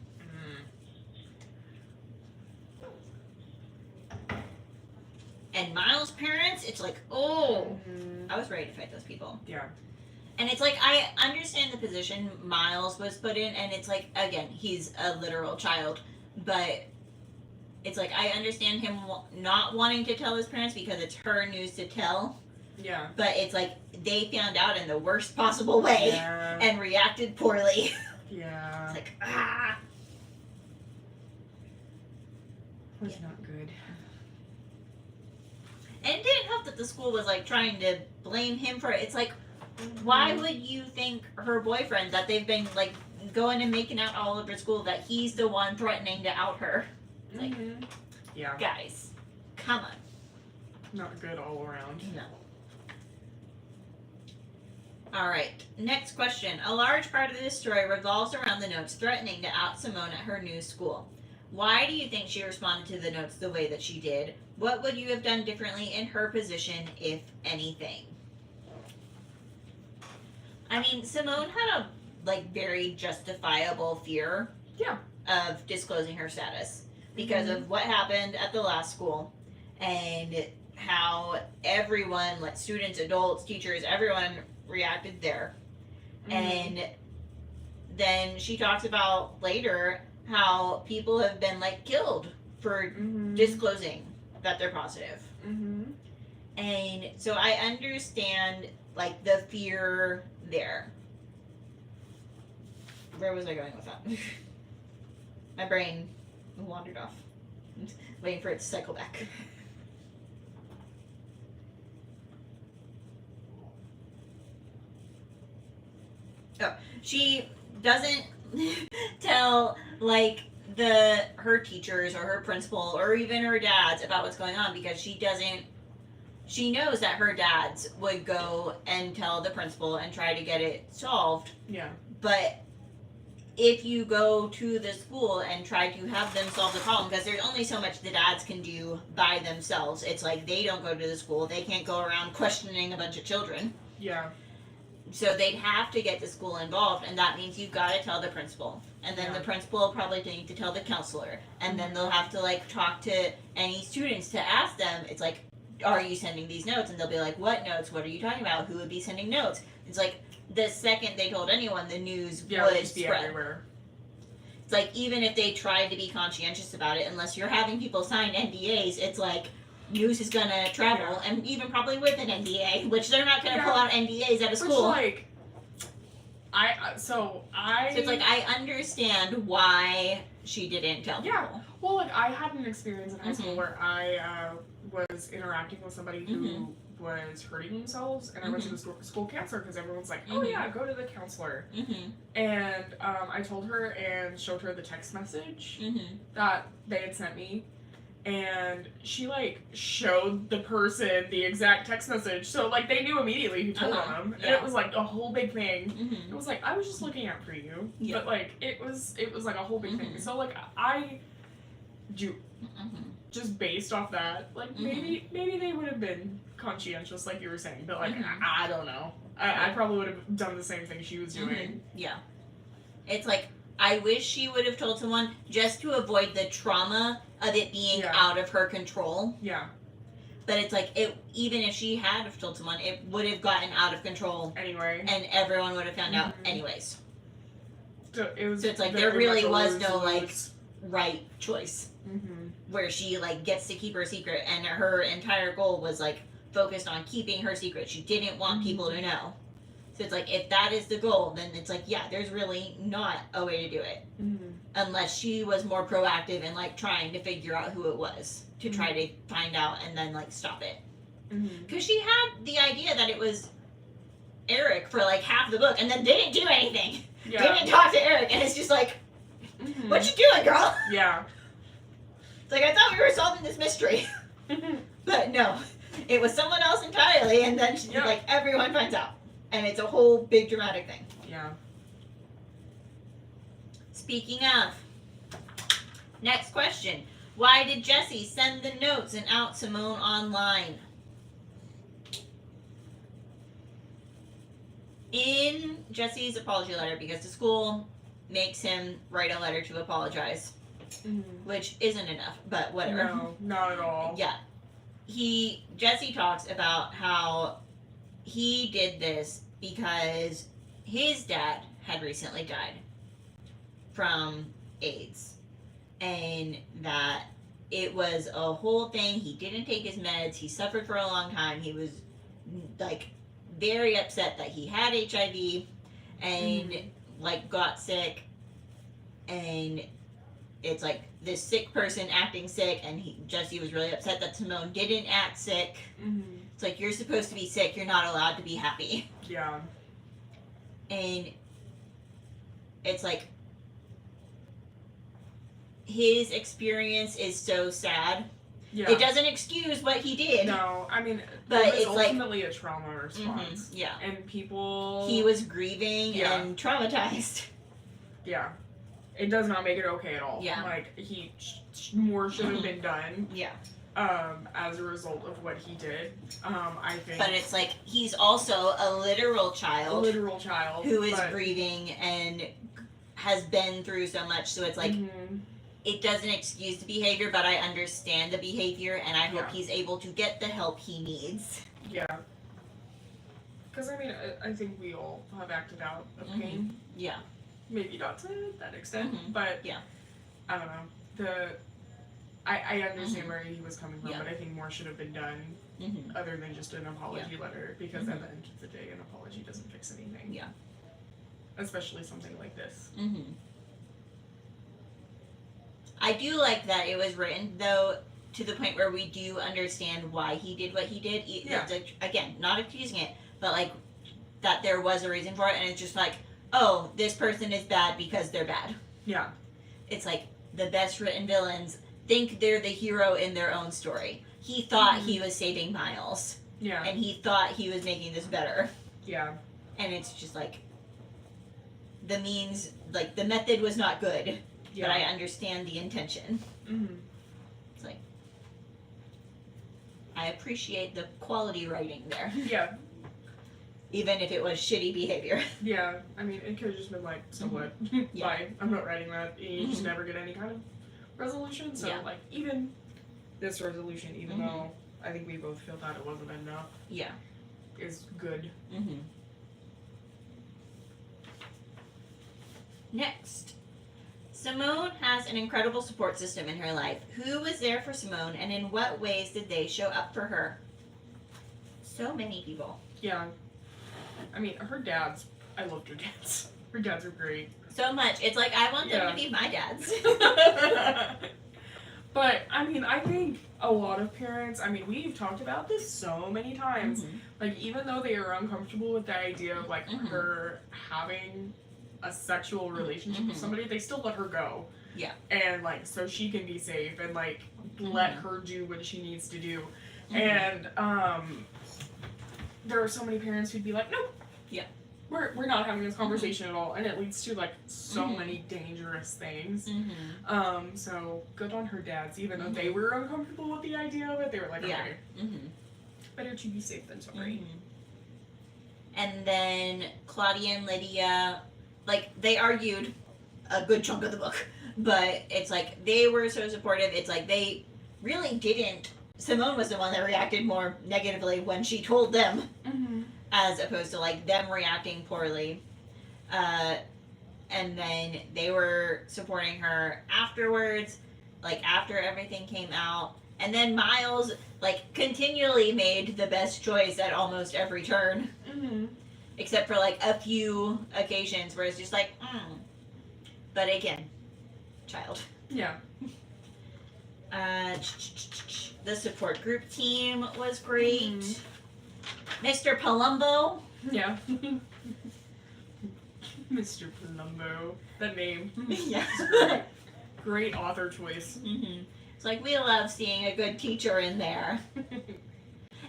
A: And Miles' parents, it's like, oh, I was ready to fight those people.
B: Yeah.
A: And it's like, I understand the position Miles was put in, and it's like, again, he's a literal child, but it's like, I understand him not wanting to tell his parents because it's her news to tell,
B: Yeah.
A: but it's like, they found out in the worst possible way
B: Yeah.
A: and reacted poorly.
B: Yeah.
A: It's like, ah.
B: Was not good.
A: And it didn't help that the school was like trying to blame him for it. It's like, why would you think her boyfriend that they've been like going and making out all over school that he's the one threatening to out her? Like,
B: Yeah.
A: guys, come on.
B: Not good all around.
A: No. All right. Next question. A large part of this story revolves around the notes threatening to out Simone at her new school. Why do you think she responded to the notes the way that she did? What would you have done differently in her position, if anything? I mean, Simone had a like very justifiable fear of disclosing her status because of what happened at the last school and how everyone, like students, adults, teachers, everyone reacted there. And then she talks about later how people have been like killed for disclosing that they're positive. And so I understand like the fear there. Where was I going with that? My brain wandered off. Waiting for it to cycle back. Oh, she doesn't tell like her teachers or her principal or even her dads about what's going on, because she knows that her dads would go and tell the principal and try to get it solved.
B: Yeah.
A: But if you go to the school and try to have them solve the problem, because there's only so much the dads can do by themselves. It's like they don't go to the school. They can't go around questioning a bunch of children.
B: Yeah.
A: So they'd have to get the school involved, and that means you've got to tell the principal. And then
B: Yeah.
A: the principal will probably need to tell the counselor. And then they'll have to, like, talk to any students to ask them, it's like, are you sending these notes? And they'll be like, what notes? What are you talking about? Who would be sending notes? It's like, the second they told anyone, the news
B: Yeah, it would
A: would
B: just be
A: spread.
B: everywhere.
A: It's like, even if they tried to be conscientious about it, unless you're having people sign NDAs, it's like, news is gonna travel, and even probably with an NDA, which they're not gonna
B: Yeah.
A: pull out NDAs at a
B: Which,
A: school.
B: like, So
A: it's like, I understand why she didn't tell
B: Yeah.
A: people.
B: Well, like, I had an experience in high school
A: Mhm.
B: where I was interacting with somebody who
A: Mhm.
B: was hurting themselves, and I went to the school counselor because everyone's like, oh
A: Mhm.
B: yeah, go to the counselor.
A: Mm-hmm.
B: And I told her and showed her the text message
A: Mm-hmm.
B: that they had sent me. And she, like, showed the person the exact text message. So, like, they knew immediately who told
A: Uh-huh.
B: them. And
A: Yeah.
B: it was, like, a whole big thing.
A: Mm-hmm.
B: It was like, I was just looking out for you.
A: Yeah.
B: But, like, it was like a whole big thing.
A: Mhm.
B: So, like, I do,
A: Mm-hmm.
B: just based off that, like, maybe they would have been conscientious, like you were saying. But, like,
A: Mhm.
B: I don't know. I probably would have done the same thing she was doing.
A: Mm-hmm. Yeah. It's like, I wish she would have told someone just to avoid the trauma of it being
B: Yeah.
A: out of her control.
B: Yeah.
A: But it's like, even if she had have told someone, it would have gotten out of control,
B: Anyway.
A: and everyone would have found out
B: Mhm.
A: anyways.
B: So, it was
A: So it's like,
B: very
A: there really
B: much a
A: was no, like,
B: lose-lose.
A: right choice.
B: Mhm.
A: Where she, like, gets to keep her secret, and her entire goal was, like, focused on keeping her secret. She didn't want people to know. So it's like, if that is the goal, then it's like, yeah, there's really not a way to do it.
B: Mhm.
A: Unless she was more proactive and, like, trying to figure out who it was to try to find out and then, like, stop it.
B: Mhm.
A: Because she had the idea that it was Eric for, like, half the book, and then didn't do anything.
B: Yeah.
A: Didn't talk to Eric, and it's just like,
B: Mhm.
A: what you doing, girl?
B: Yeah.
A: It's like, I thought we were solving this mystery. But no, it was someone else entirely, and then
B: Yeah.
A: like, everyone finds out. And it's a whole big dramatic thing.
B: Yeah.
A: Speaking of, next question. Why did Jesse send the notes and out Simone online? In Jesse's apology letter, because the school makes him write a letter to apologize,
B: Mhm.
A: which isn't enough, but whatever.
B: No, not at all.
A: Yeah. Jesse talks about how he did this because his dad had recently died from AIDS, and that it was a whole thing. He didn't take his meds. He suffered for a long time. He was, like, very upset that he had HIV and like, got sick, and it's like this sick person acting sick, and Jesse was really upset that Simone didn't act sick.
B: Mhm.
A: It's like, you're supposed to be sick, you're not allowed to be happy.
B: Yeah.
A: And it's like, his experience is so sad.
B: Yeah.
A: It doesn't excuse what he did.
B: No, I mean,
A: But
B: it was
A: it's like-
B: ultimately a trauma response,
A: Yeah.
B: and people.
A: He was grieving
B: Yeah.
A: and traumatized.
B: Yeah. It does not make it okay at all.
A: Yeah.
B: Like, more should have been done.
A: Yeah.
B: As a result of what he did. I think.
A: But it's like, he's also a literal
B: a
A: child
B: literal child
A: who is
B: but,
A: grieving and has been through so much. So it's like,
B: Mhm.
A: it doesn't excuse the behavior, but I understand the behavior, and I hope
B: Yeah.
A: he's able to get the help he needs.
B: Yeah. Because I mean, I think we all have acted out of
A: Mhm.
B: pain.
A: Yeah.
B: Maybe not to that extent,
A: Mhm.
B: but
A: Yeah.
B: I don't know. I understand
A: Mhm.
B: where he was coming from,
A: Yeah.
B: but I think more should have been done
A: Mm-hmm.
B: other than just an apology letter, because
A: Mhm.
B: at the end of the day, an apology doesn't fix anything.
A: Yeah.
B: Especially something like this.
A: Mm-hmm. I do like that it was written, though, to the point where we do understand why he did what he did.
B: Yeah.
A: It's like, again, not accusing it, but like, that there was a reason for it, and it's just like, oh, this person is bad because they're bad.
B: Yeah.
A: It's like, the best written villains think they're the hero in their own story. He thought he was saving Miles,
B: Yeah.
A: and he thought he was making this better.
B: Yeah.
A: And it's just like, the means, like, the method was not good,
B: Yeah.
A: but I understand the intention.
B: Mm-hmm.
A: It's like, I appreciate the quality writing there,
B: Yeah.
A: even if it was shitty behavior.
B: Yeah. I mean, it could have just been like, so what?
A: Yeah.
B: Bye. I'm not writing that. You just
A: Mhm.
B: never get any kind of resolution. So,
A: Yeah.
B: like, even this resolution, even
A: Mhm.
B: though I think we both feel that it wasn't enough,
A: Yeah.
B: is good.
A: Mm-hmm. Next. Simone has an incredible support system in her life. Who was there for Simone, and in what ways did they show up for her? So many people.
B: Yeah. I mean, her dads, I loved her dads. Her dads are great.
A: So much. It's like, I want them
B: Yeah.
A: to be my dads.
B: But, I mean, I think a lot of parents, I mean, we've talked about this so many times.
A: Mhm.
B: Like, even though they are uncomfortable with the idea of, like,
A: Mhm.
B: her having a sexual relationship with
A: Mhm.
B: somebody, they still let her go.
A: Yeah.
B: And, like, so she can be safe and, like, let
A: Mhm.
B: her do what she needs to do.
A: Mhm.
B: And, there are so many parents who'd be like, nope.
A: Yeah.
B: We're not having this conversation at all. And it leads to, like, so
A: Mhm.
B: many dangerous things.
A: Mhm.
B: So good on her dads, even though they were uncomfortable with the idea of it, they were like,
A: Yeah.
B: okay,
A: Mhm.
B: better to be safe than sorry.
A: Mhm. And then Claudia and Lydia, like, they argued a good chunk of the book, but it's like they were so supportive. It's like they really didn't. Simone was the one that reacted more negatively when she told them,
B: Mm-hmm.
A: as opposed to like them reacting poorly. And then they were supporting her afterwards, like after everything came out. And then Miles, like, continually made the best choice at almost every turn,
B: Mm-hmm.
A: except for like a few occasions where it's just like, But again, child.
B: Yeah.
A: The support group team was great.
B: Mhm.
A: Mr. Palumbo.
B: Yeah. Mr. Palumbo. That name.
A: Yeah.
B: It's great. Great author choice.
A: Mm-hmm. It's like, we love seeing a good teacher in there.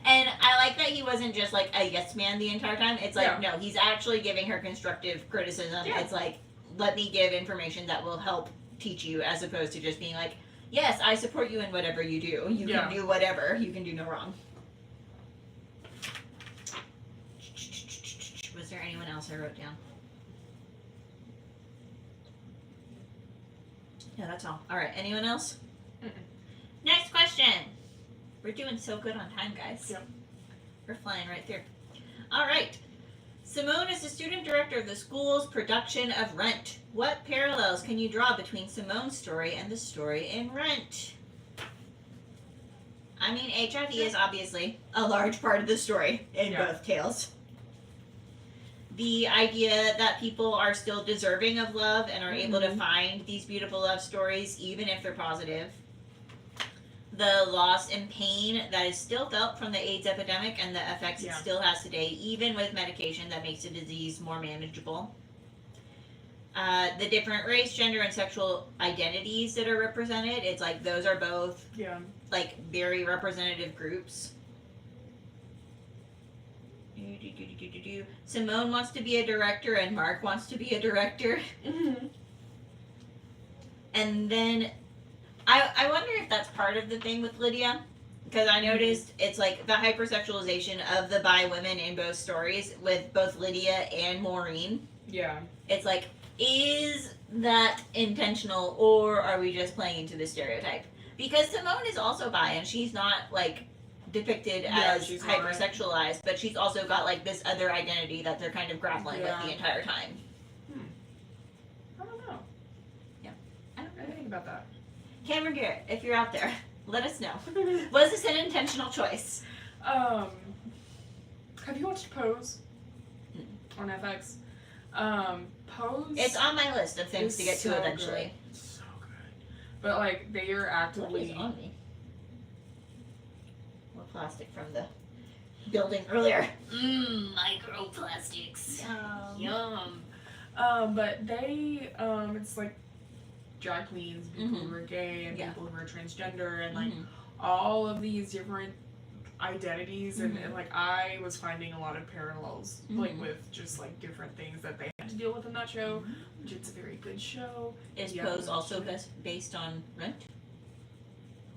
A: And I like that he wasn't just like a yes man the entire time. It's like, no, he's actually giving her constructive criticism.
B: Yeah.
A: It's like, let me give information that will help teach you, as opposed to just being like, yes, I support you in whatever you do. You
B: Yeah.
A: can do whatever. You can do no wrong. Was there anyone else I wrote down? Yeah, that's all. All right, anyone else?
B: Mm-mm.
A: Next question. We're doing so good on time, guys.
B: Yep.
A: We're flying right through. All right. Simone is the student director of the school's production of Rent. What parallels can you draw between Simone's story and the story in Rent? I mean, HIV is obviously a large part of the story in
B: Yeah.
A: both tales. The idea that people are still deserving of love and are able to find these beautiful love stories, even if they're positive. The loss and pain that is still felt from the AIDS epidemic and the effects it still has today, even with medication that makes the disease more manageable. The different race, gender, and sexual identities that are represented, it's like those are both
B: Yeah.
A: like very representative groups. Simone wants to be a director and Mark wants to be a director.
B: Mm-hmm.
A: And then I wonder if that's part of the thing with Lydia. Because I noticed it's like the hypersexualization of the bi women in both stories with both Lydia and Maureen.
B: Yeah.
A: It's like, is that intentional or are we just playing into the stereotype? Because Simone is also bi and she's not like depicted as
B: she's not.
A: hypersexualized, but she's also got like this other identity that they're kind of grappling with
B: Yeah.
A: the entire time.
B: I don't know.
A: Yeah. I don't
B: I didn't think about that.
A: Cameron Garrett, if you're out there, let us know. Was this an intentional choice?
B: Have you watched Pose on FX? Pose.
A: It's on my list of things
B: is
A: to get to
B: so
A: eventually.
B: good. So good. But like they are
A: What
B: actively.
A: is on me? More plastic from the building earlier.
C: Microplastics. Yum.
B: But they it's like drag queens, people who are gay, and
A: Yeah.
B: people who are transgender, and like
A: Mhm.
B: all of these different identities, and like I was finding a lot of parallels, like
A: Mhm.
B: with just like different things that they had to deal with in that show, which it's a very good show.
A: Is
B: Yeah,
A: Pose also
B: watched
A: based on Rent?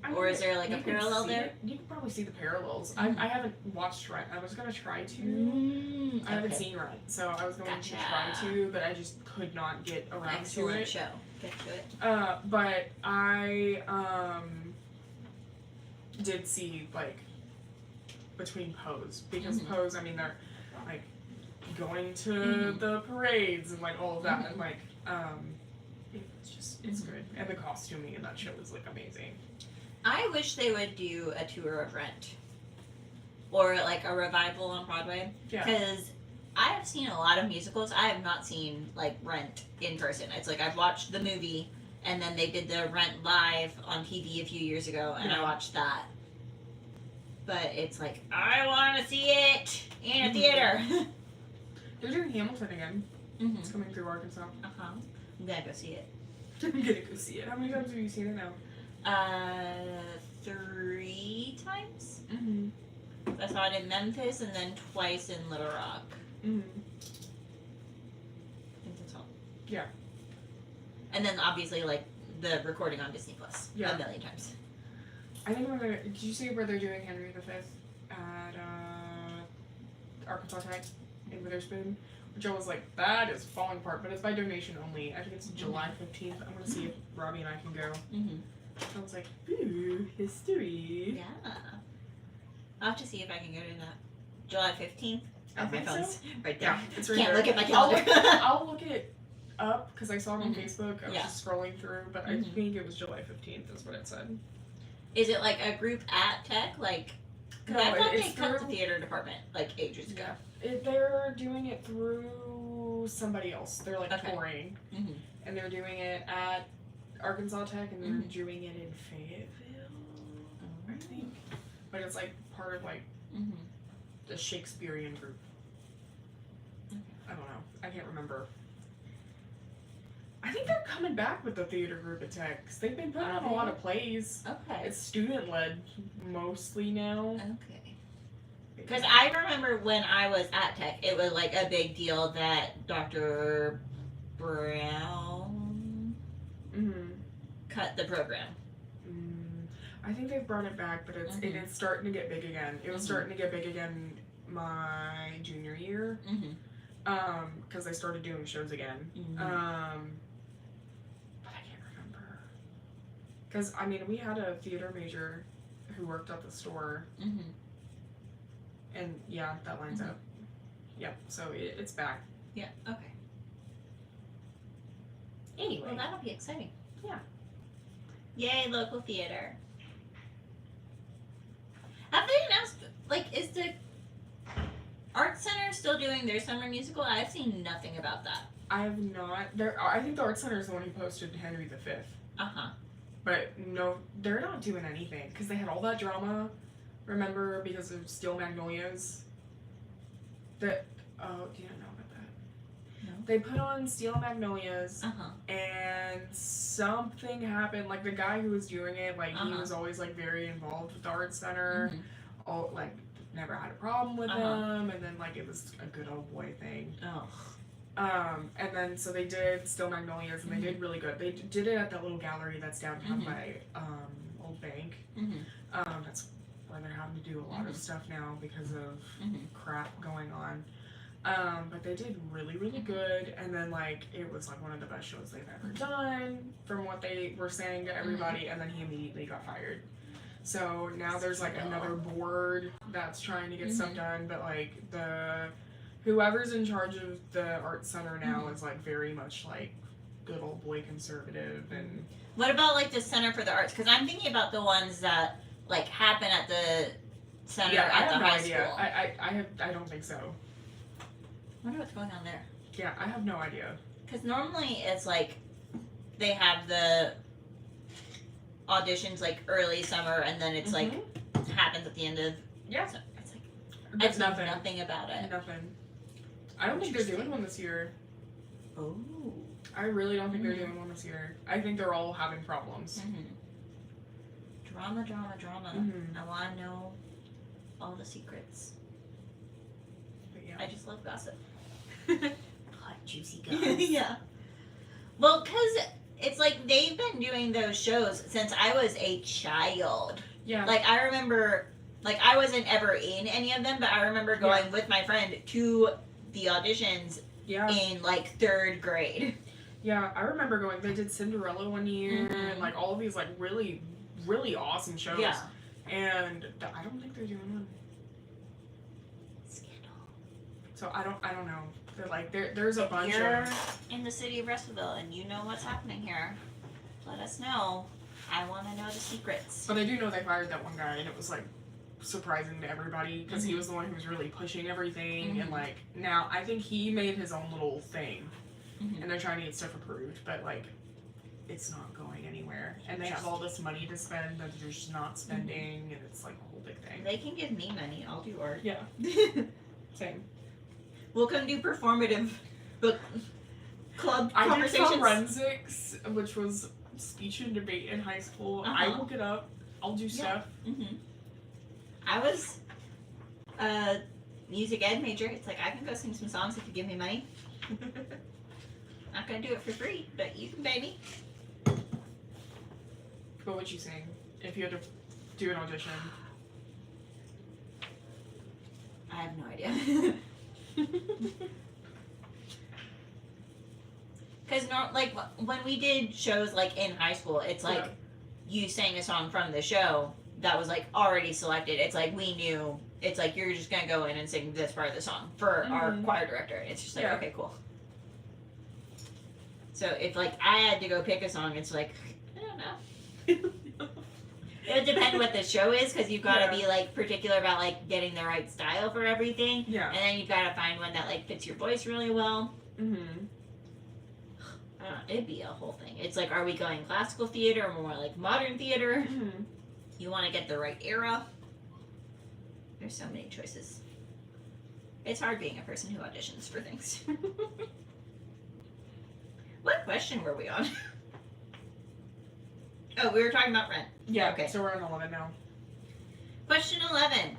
B: I
A: Or is there, like,
B: you
A: a
B: can
A: parallel
B: see
A: there?
B: it. You can probably see the parallels.
A: Mhm.
B: I haven't watched Rent. I was gonna try to.
A: Mm,
B: I haven't
A: okay.
B: seen Rent, so I was going
A: Gotcha.
B: to try to, but I just could not get around
A: Excellent
B: to it.
A: show. Get to it.
B: But I did see like between Pose, because
A: Mhm.
B: Pose, I mean, they're like going to
A: Mhm.
B: the parades and like all of that,
A: Mhm.
B: and like it's
A: Mhm.
B: good, and the costuming in that show is like amazing.
A: I wish they would do a tour of Rent. Or like a revival on Broadway.
B: Yeah.
A: Because I have seen a lot of musicals. I have not seen like Rent in person. It's like I've watched the movie and then they did the Rent live on TV a few years ago and I
B: Yeah.
A: watched that. But it's like, I want to see it in a
B: Mhm.
A: theater.
B: They're doing Hamilton again.
A: mm-hmm.
B: It's coming through Arkansas.
A: Uh-huh. I'm gonna go see it.
B: I'm gonna go see it. How many times have you seen it now?
A: 3 times.
B: Mm-hmm.
A: I saw it in Memphis and then twice in Little Rock.
B: Mm-hmm.
A: I think that's all.
B: Yeah.
A: And then obviously like the recording on Disney Plus
B: Yeah.
A: a million times.
B: I think did you see where they're doing Henry V at Arkansas Tech in Witherspoon? Which I was like, that is falling apart, but it's by donation only. I think it's July 15th. I'm gonna see if Robbie and I can go.
A: Mm-hmm.
B: I was like, ooh, history.
A: Yeah. I'll have to see if I can go to that. July 15th.
B: I
A: Oh, my
B: think so.
A: phone's right there.
B: Yeah, it's right
A: Can't
B: there.
A: look at my
B: I'll
A: calendar.
B: I'll look it up because I saw it on
A: Mhm.
B: Facebook. I was
A: Yeah.
B: just scrolling through, but I
A: Mhm.
B: think it was July 15th is what it said.
A: Is it like a group at Tech? Like, cause
B: No,
A: I thought
B: it's
A: they cut the
B: through-
A: theater department like ages ago.
B: They're doing it through somebody else. They're like
A: Okay.
B: touring,
A: Mm-hmm.
B: and they're doing it at Arkansas Tech, and they're
A: Mhm.
B: doing it in Fayetteville, I think. But it's like part of like
A: Mm-hmm.
B: the Shakespearean group.
A: Okay.
B: I don't know. I can't remember. I think they're coming back with the theater group at Tech. 'Cause they've been putting on a lot of plays.
A: Okay.
B: It's student led mostly now.
A: Okay. Because I remember when I was at Tech, it was like a big deal that Dr. Brown
B: Mm-hmm.
A: cut the program.
B: I think they've brought it back, but
A: Mhm.
B: it's starting to get big again. It was
A: Mhm.
B: starting to get big again my junior year,
A: Mm-hmm.
B: because they started doing shows again.
A: Mhm.
B: But I can't remember. Because I mean, we had a theater major who worked at the store,
A: Mm-hmm.
B: and yeah, that lines
A: Mhm.
B: up. Yep. So it's back.
A: Yeah. Okay.
B: Anyway.
A: Well, that'll be exciting.
B: Yeah.
A: Yay, local theater. Have they announced, like, is the Art Center still doing their summer musical? I've seen nothing about that.
B: I have not. I think the Art Center is the one who posted Henry V.
A: Uh-huh.
B: But no, they're not doing anything because they had all that drama. Remember, because of Steel Magnolias. Do you not know about that?
A: No.
B: They put on Steel Magnolias,
A: Uh-huh.
B: and something happened. Like the guy who was doing it, like he
A: Uh-huh.
B: was always like very involved with the Art Center.
A: Mhm.
B: Oh, like never had a problem with
A: Uh-huh.
B: them, and then like it was a good old boy thing.
A: Oh.
B: And then so they did Still Magnolias, and they did really good. They did it at that little gallery that's downtown
A: Mhm.
B: by Old Bank.
A: Mm-hmm.
B: That's where they're having to do a lot of
A: Mhm.
B: stuff now because of
A: Mhm.
B: crap going on. But they did really, really good, and then like it was like one of the best shows they've ever done from what they were saying to everybody, and then he immediately got fired. So now there's like another board that's trying to get stuff done, but like whoever's in charge of the art center now is like very much like good old boy conservative, and
A: What about, like, the Center for the Arts? Because I'm thinking about the ones that, like, happen at the center
B: yeah, I
A: at the
B: have no
A: high
B: idea.
A: school.
B: I don't think so.
A: I wonder what's going on there.
B: Yeah, I have no idea.
A: Because normally it's like they have the auditions like early summer and then it's like happens at the end of.
B: Yeah,
A: So it's like
B: there's
A: I've known
B: nothing.
A: nothing about it.
B: Nothing. I don't think they're doing one this year.
A: Oh.
B: I really don't think they're doing one this year. I think they're all having problems.
A: Drama, drama, drama.
B: Mhm.
A: I want to know all the secrets.
B: But yeah.
A: I just love gossip.
C: Hot, juicy guys.
A: Yeah. Well, because it's like they've been doing those shows since I was a child.
B: Yeah.
A: Like, I remember, like, I wasn't ever in any of them, but I remember going with my friend to the auditions
B: Yeah.
A: in, like, 3rd grade.
B: Yeah, I remember going. They did Cinderella one year,
A: Mhm.
B: and like all of these like really, really awesome shows.
A: Yeah.
B: And I don't think they're doing one.
A: Scandal.
B: So I don't know. They're like there's a bunch
A: You're
B: of.
A: in the city of Russellville and you know what's happening here. Let us know. I want to know the secrets.
B: But I do know they fired that one guy, and it was like surprising to everybody because he was the one who was really pushing everything, and like now I think he made his own little thing,
A: Mhm.
B: and they're trying to get stuff approved, but like it's not going anywhere, and they have all this money to spend that they're just not spending, and it's like a whole big thing.
A: They can give me money. I'll do art.
B: Yeah, same.
A: We'll come do performative book club
B: I did
A: conversations.
B: forensics, which was speech and debate in high school. I
A: Uh-huh.
B: will get up. I'll do stuff.
A: I was music ed major. It's like, I can go sing some songs if you give me money. Not gonna do it for free, but you can pay me.
B: What would you sing if you had to do an audition?
A: I have no idea. Because like when we did shows like in high school, it's like you sang a song from the show that was like already selected. It's like we knew. It's like you're just gonna go in and sing this part of the song for our choir director. It's just like okay, cool. So if like I had to go pick a song, it's like I don't know. It would depend what the show is, because you've got to be like particular about like getting the right style for everything.
B: Yeah.
A: And then you've got to find one that like fits your voice really well.
B: Mm-hmm.
A: It'd be a whole thing. It's like, are we going classical theater or more like modern theater?
B: Mm-hmm.
A: You want to get the right era. There's so many choices. It's hard being a person who auditions for things. What question were we on? Oh, we were talking about Rent.
B: Yeah.
A: Okay.
B: So we're on 11 now.
A: Question 11.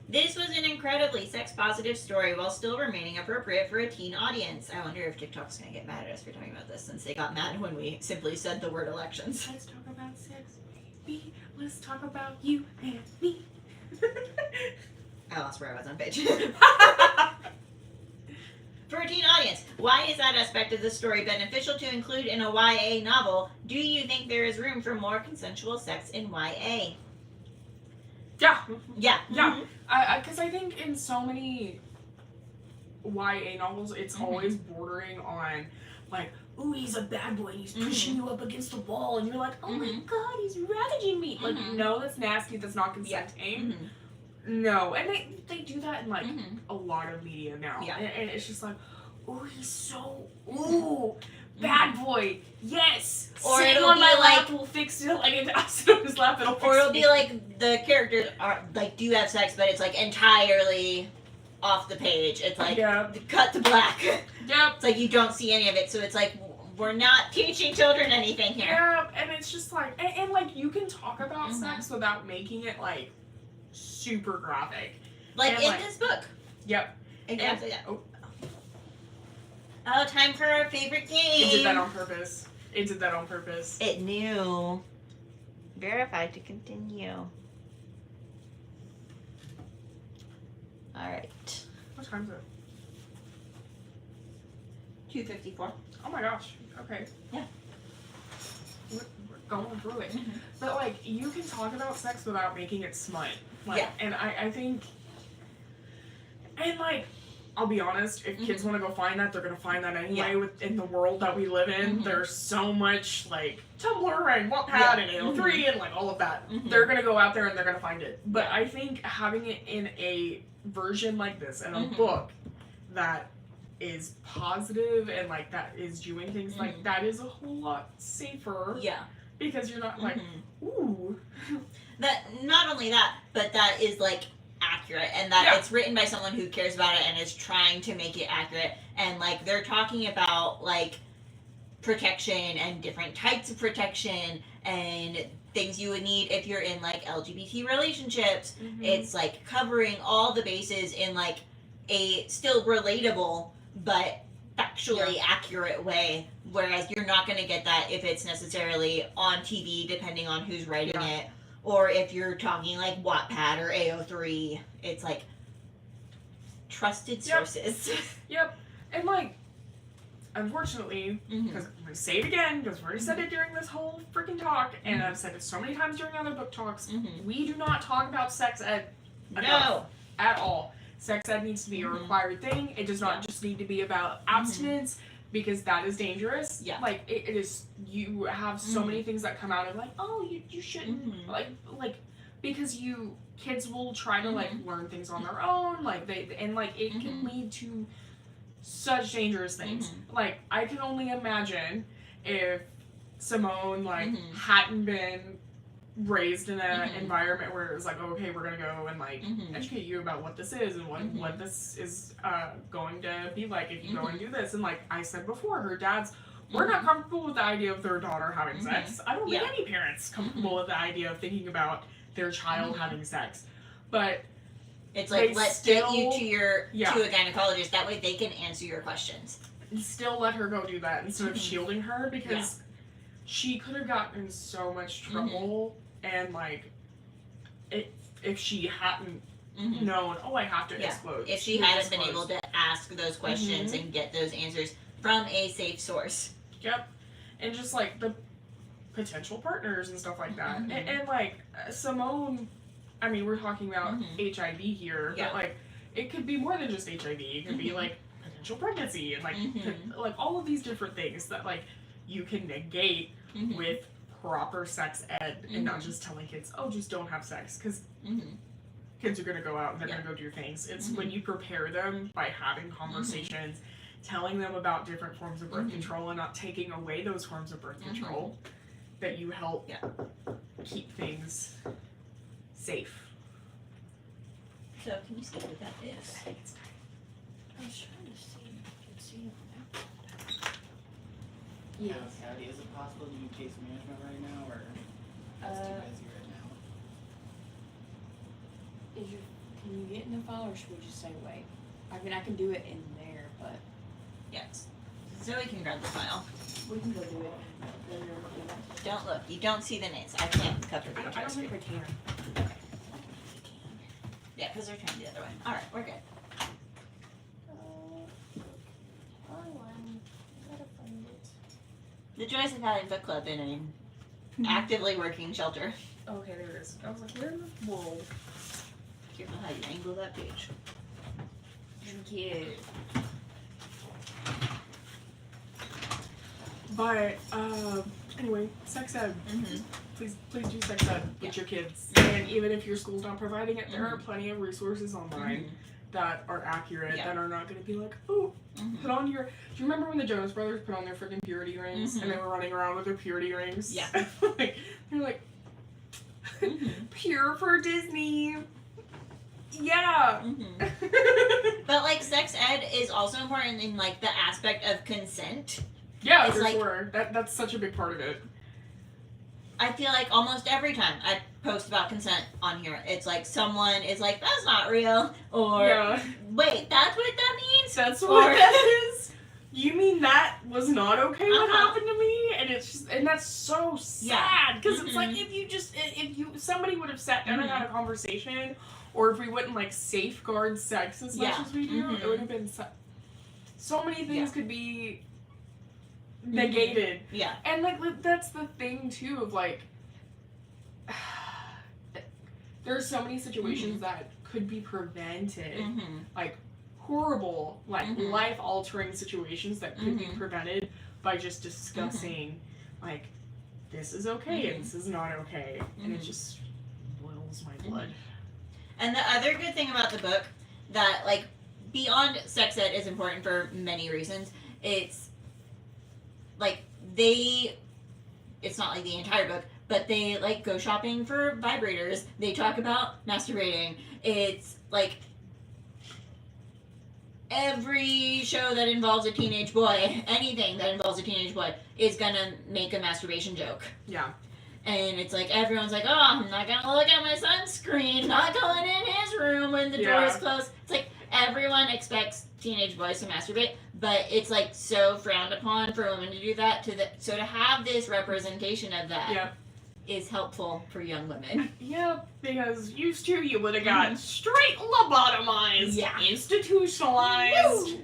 A: This was an incredibly sex-positive story while still remaining appropriate for a teen audience. I wonder if TikTok's going to get mad at us for talking about this, since they got mad when we simply said the word elections.
B: Let's talk about sex, baby. Let's talk about you and me.
A: I lost where I was on page. For a teen audience, why is that aspect of the story beneficial to include in a YA novel? Do you think there is room for more consensual sex in YA?
B: Yeah.
A: Yeah.
B: Yeah. Because I think in so many YA novels, it's always bordering on, like, ooh, he's a bad boy, and he's pushing you up against the wall, and you're like, oh my god, he's ravaging me. Like, no, that's nasty, that's not consenting. No. And they do that in, like, a lot of media now.
A: Yeah.
B: And it's just like, ooh, he's so, ooh, bad boy, yes.
A: Or
B: sitting
A: it'll
B: on
A: be
B: my
A: like-
B: lap will fix it. Like, if I sit on his lap, it'll fix
A: Or it'll
B: me.
A: be like the characters are like do have sex, but it's like entirely off the page. It's like
B: Yeah.
A: cut to black.
B: Yep.
A: It's like you don't see any of it, so it's like we're not teaching children anything here.
B: Yeah, and it's just like, and like you can talk about sex without making it like super graphic.
A: Like
B: And,
A: in
B: like-
A: this book.
B: Yep.
A: Exactly.
B: And- oh,
A: Oh, time for our favorite game.
B: it did that on purpose. It did that on purpose.
A: It knew. Verified to continue. Alright.
B: What time is it?
A: 2:54.
B: Oh my gosh. Okay.
A: Yeah.
B: We're going through it. But like, you can talk about sex without making it smut. Like,
A: Yeah.
B: And I think, and like, I'll be honest, if kids want to go find that, they're going to find that anyway.
A: Yeah.
B: Within the world that we live in, there's so much like Tumblr and Wattpad and AO3 and like all of that. They're going to go out there and they're going to find it. But I think having it in a version like this, in a book that is positive and like that is doing things like that, is a whole lot safer.
A: Yeah.
B: Because you're not like, ooh.
A: That not only that, but that is like accurate, and that it's written by someone who cares about it and is trying to make it accurate, and like they're talking about like protection and different types of protection and things you would need if you're in like LGBT relationships.
B: Mhm.
A: It's like covering all the bases in like a still relatable but factually accurate way. Whereas you're not going to get that if it's necessarily on TV, depending on who's writing it, or if you're talking like Wattpad or AO3. It's like trusted sources.
B: Yep. And like, unfortunately, because I'm going to say it again, because we already said it during this whole freaking talk, and I've said it so many times during other book talks, we do not talk about sex ed enough at all. Sex ed needs to be a required thing. It does not just need to be about abstinence, because that is dangerous.
A: Yeah.
B: Like, it is, you have so many things that come out of like, oh, you shouldn't, like, because kids will try to, like, learn things on their own, like, it can lead to such dangerous things. Like, I can only imagine if Simone, like, hadn't been raised in an environment where it was like, oh, okay, we're gonna go and like educate you about what this is and what this is going to be like if you go and do this. And like I said before, her dad's we're not comfortable with the idea of their daughter having sex. I don't think any parents comfortable with the idea of thinking about their child having sex. But
A: it's like, let's get you to a gynecologist, that way they can answer your questions.
B: And still let her go do that instead of shielding her, because she could have gotten in so much trouble. And like, if she hadn't known, oh, I have to explode.
A: If she hadn't been able to ask those questions and get those answers from a safe source.
B: Yep. And just like the potential partners and stuff like that. And like, Simone, I mean, we're talking about HIV here, but like, it could be more than just HIV. It could be like potential pregnancy and like all of these different things that like you can negate with proper sex ed and not just telling kids, oh, just don't have sex, because kids are going to go out and they're going to go do things. It's when you prepare them by having conversations, telling them about different forms of birth control and not taking away those forms of birth control, that you help keep things safe.
A: So can you see what that is?
C: I was trying to see if I could see it.
D: Yeah. Patty, is it possible to do case management right now, or it's too busy right now?
C: Can you get in the file, or should we just say wait? I mean, I can do it in there, but
A: Yes. Zoe can grab the file.
C: we can go do it when you're looking at it.
A: Don't look. You don't see the names. I can't cover the
B: I don't
A: entire
B: think
A: screen.
B: I can.
A: Yeah, because they're trying the other way. All right, we're good. The Joyce Italian Book Club in an actively working shelter.
B: Okay, there it is. I was like, where in the world?
A: Careful how you angle that page.
C: Thank you.
B: But anyway, sex ed. Please do sex ed with your kids. And even if your school's not providing it, there are plenty of resources online that are accurate, that are not going to be like, oh, put on your. Do you remember when the Jonas Brothers put on their freaking purity rings and they were running around with their purity rings?
A: Yeah.
B: Like, they're like, pure for Disney. Yeah.
A: But like sex ed is also important in like the aspect of consent.
B: Yeah,
A: It's
B: for
A: like-
B: sure. That's such a big part of it.
A: I feel like almost every time I post about consent on here, it's like someone is like, that's not real, or
B: Yeah.
A: wait, that's what that means?
B: That's
A: Or-
B: what that is. You mean that was not okay what
A: Uh-huh.
B: happened to me? And it's just, and that's so sad, because it's like if somebody would have sat down and had a conversation, or if we wouldn't like safeguard sex as much as we do, it would have been so many things could be negated.
A: Yeah.
B: And like that's the thing too of like there's so many situations that could be prevented, like horrible, like life-altering situations that could be prevented by just discussing like this is okay and this is not okay, and it just boils my blood.
A: And the other good thing about the book that like beyond sex ed is important for many reasons, it's like it's not like the entire book, but they like go shopping for vibrators. They talk about masturbating. It's like every show that involves a teenage boy, anything that involves a teenage boy, is gonna make a masturbation joke.
B: Yeah.
A: And it's like everyone's like, oh, I'm not gonna look at my sunscreen, not going in his room when the door
B: Yeah.
A: is closed. It's like everyone expects teenage boys to masturbate, but it's like so frowned upon for women to do that. So to have this representation of that
B: Yep.
A: is helpful for young women.
B: Yep, because used to you would have got straight lobotomized,
A: Yeah.
B: institutionalized.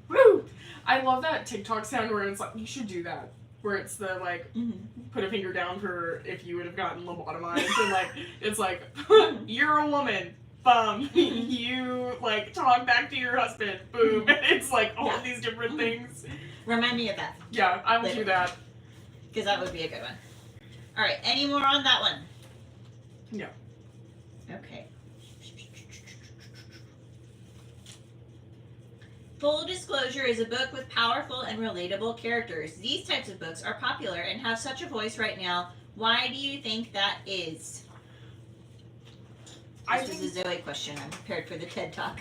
B: Woo! I love that TikTok sound where it's like, you should do that. Where it's the like, put a finger down for if you would have gotten lobotomized, and like, it's like, you're a woman. You like talk back to your husband. Boom. And it's like all of these different things.
A: Remind me of that,
B: Yeah, I will
A: Later.
B: do that.
A: because that would be a good one. All right, any more on that one?
B: No.
A: Okay. Full Disclosure is a book with powerful and relatable characters. These types of books are popular and have such a voice right now. Why do you think that is?
B: I
A: This is a Zoe question. I'm prepared for the TED Talk.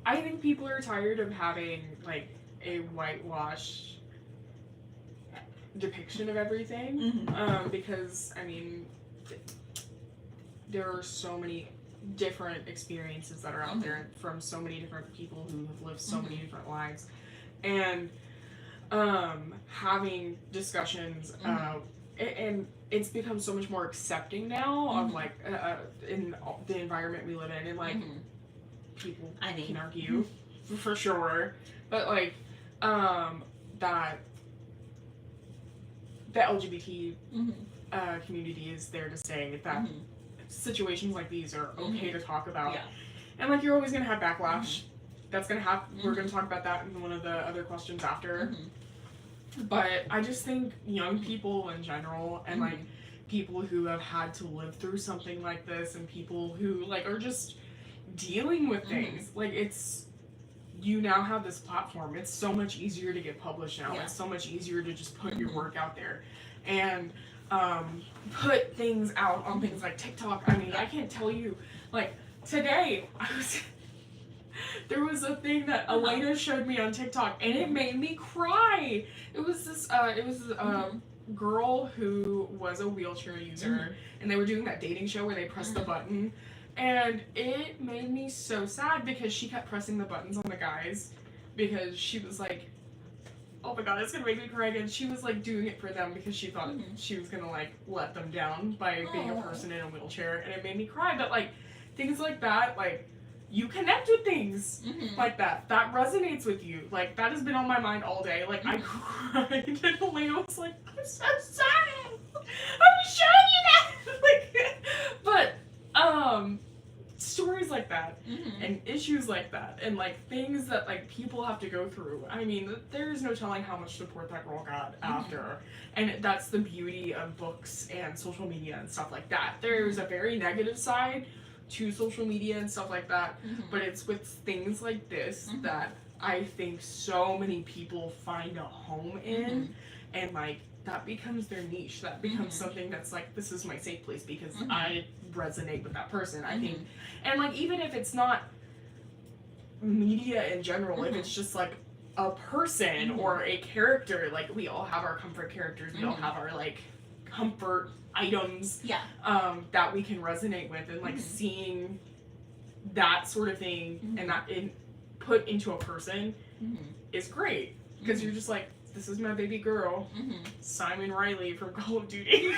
B: I think people are tired of having like a whitewash depiction of everything. Because I mean, there are so many different experiences that are out there from so many different people who have lived so many different lives, and having discussions, and it's become so much more accepting now of like in the environment we live in, and like people
A: I mean,
B: can argue for sure, but like that the LGBT community is there to say that situations like these are okay to talk about.
A: Yeah.
B: And like you're always gonna have backlash. That's gonna happen. We're gonna talk about that in one of the other questions after. But I just think young people in general, and like people who have had to live through something like this, and people who like are just dealing with things, like it's, you now have this platform. It's so much easier to get published now.
A: Yeah.
B: It's so much easier to just put your work out there and put things out on things like TikTok. I mean, I can't tell you, like today there was a thing that Elena showed me on TikTok, and it made me cry. It was this girl who was a wheelchair user, and they were doing that dating show where they press the button, and it made me so sad because she kept pressing the buttons on the guys because she was like, oh my god, it's gonna make me cry again. She was like doing it for them because she thought she was gonna like let them down by being a person in a wheelchair, and it made me cry. But like things like that, like you connect with things like that resonates with you. Like that has been on my mind all day. Like I cried, and Elena was like, I'm so sorry, I'm showing you that. Like, but stories like that and issues like that, and like things that like people have to go through. I mean, there's no telling how much support that girl got after, and that's the beauty of books and social media and stuff like that. There's a very negative side to social media and stuff like that, but it's with things like this that I think so many people find a home in, and like that becomes their niche. That becomes something that's like, this is my safe place because I resonate with that person. I think, and like even if it's not media in general, if it's just like a person or a character, like we all have our comfort characters, we all have our like comfort items that we can resonate with, and like seeing that sort of thing and that put into a person is great, because you're just like, this is my baby girl, Simon Riley from Call of Duty.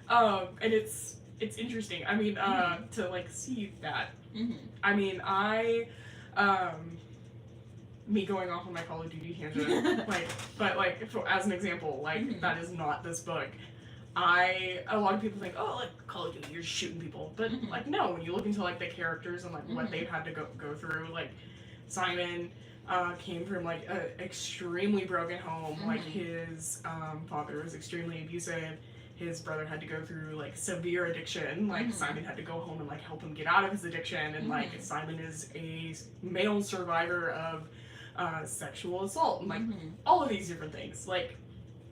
B: And it's interesting. I mean, to like see that. I mean, me going off on my Call of Duty tangent, like, but like, as an example, like that is not this book. A lot of people think, oh, like Call of Duty, you're just shooting people, but like no, when you look into like the characters and like what they've had to go through, like Simon came from like an extremely broken home. Like his father was extremely abusive. His brother had to go through like severe addiction. Like Simon had to go home and like help him get out of his addiction. And like Simon is a male survivor of sexual assault and like all of these different things. Like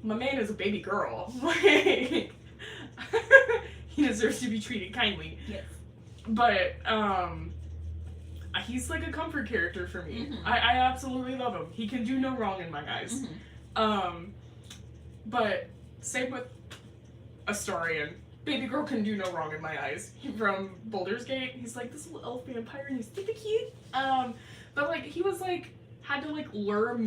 B: my man is a baby girl. Like he deserves to be treated kindly.
A: Yes.
B: But he's like a comfort character for me.
A: Mhm.
B: I absolutely love him. He can do no wrong in my eyes.
A: Mhm.
B: But same with Astarion. Baby girl can do no wrong in my eyes. From Baldur's Gate, he's like this little elf vampire and he's super cute. But like he was like had to like lure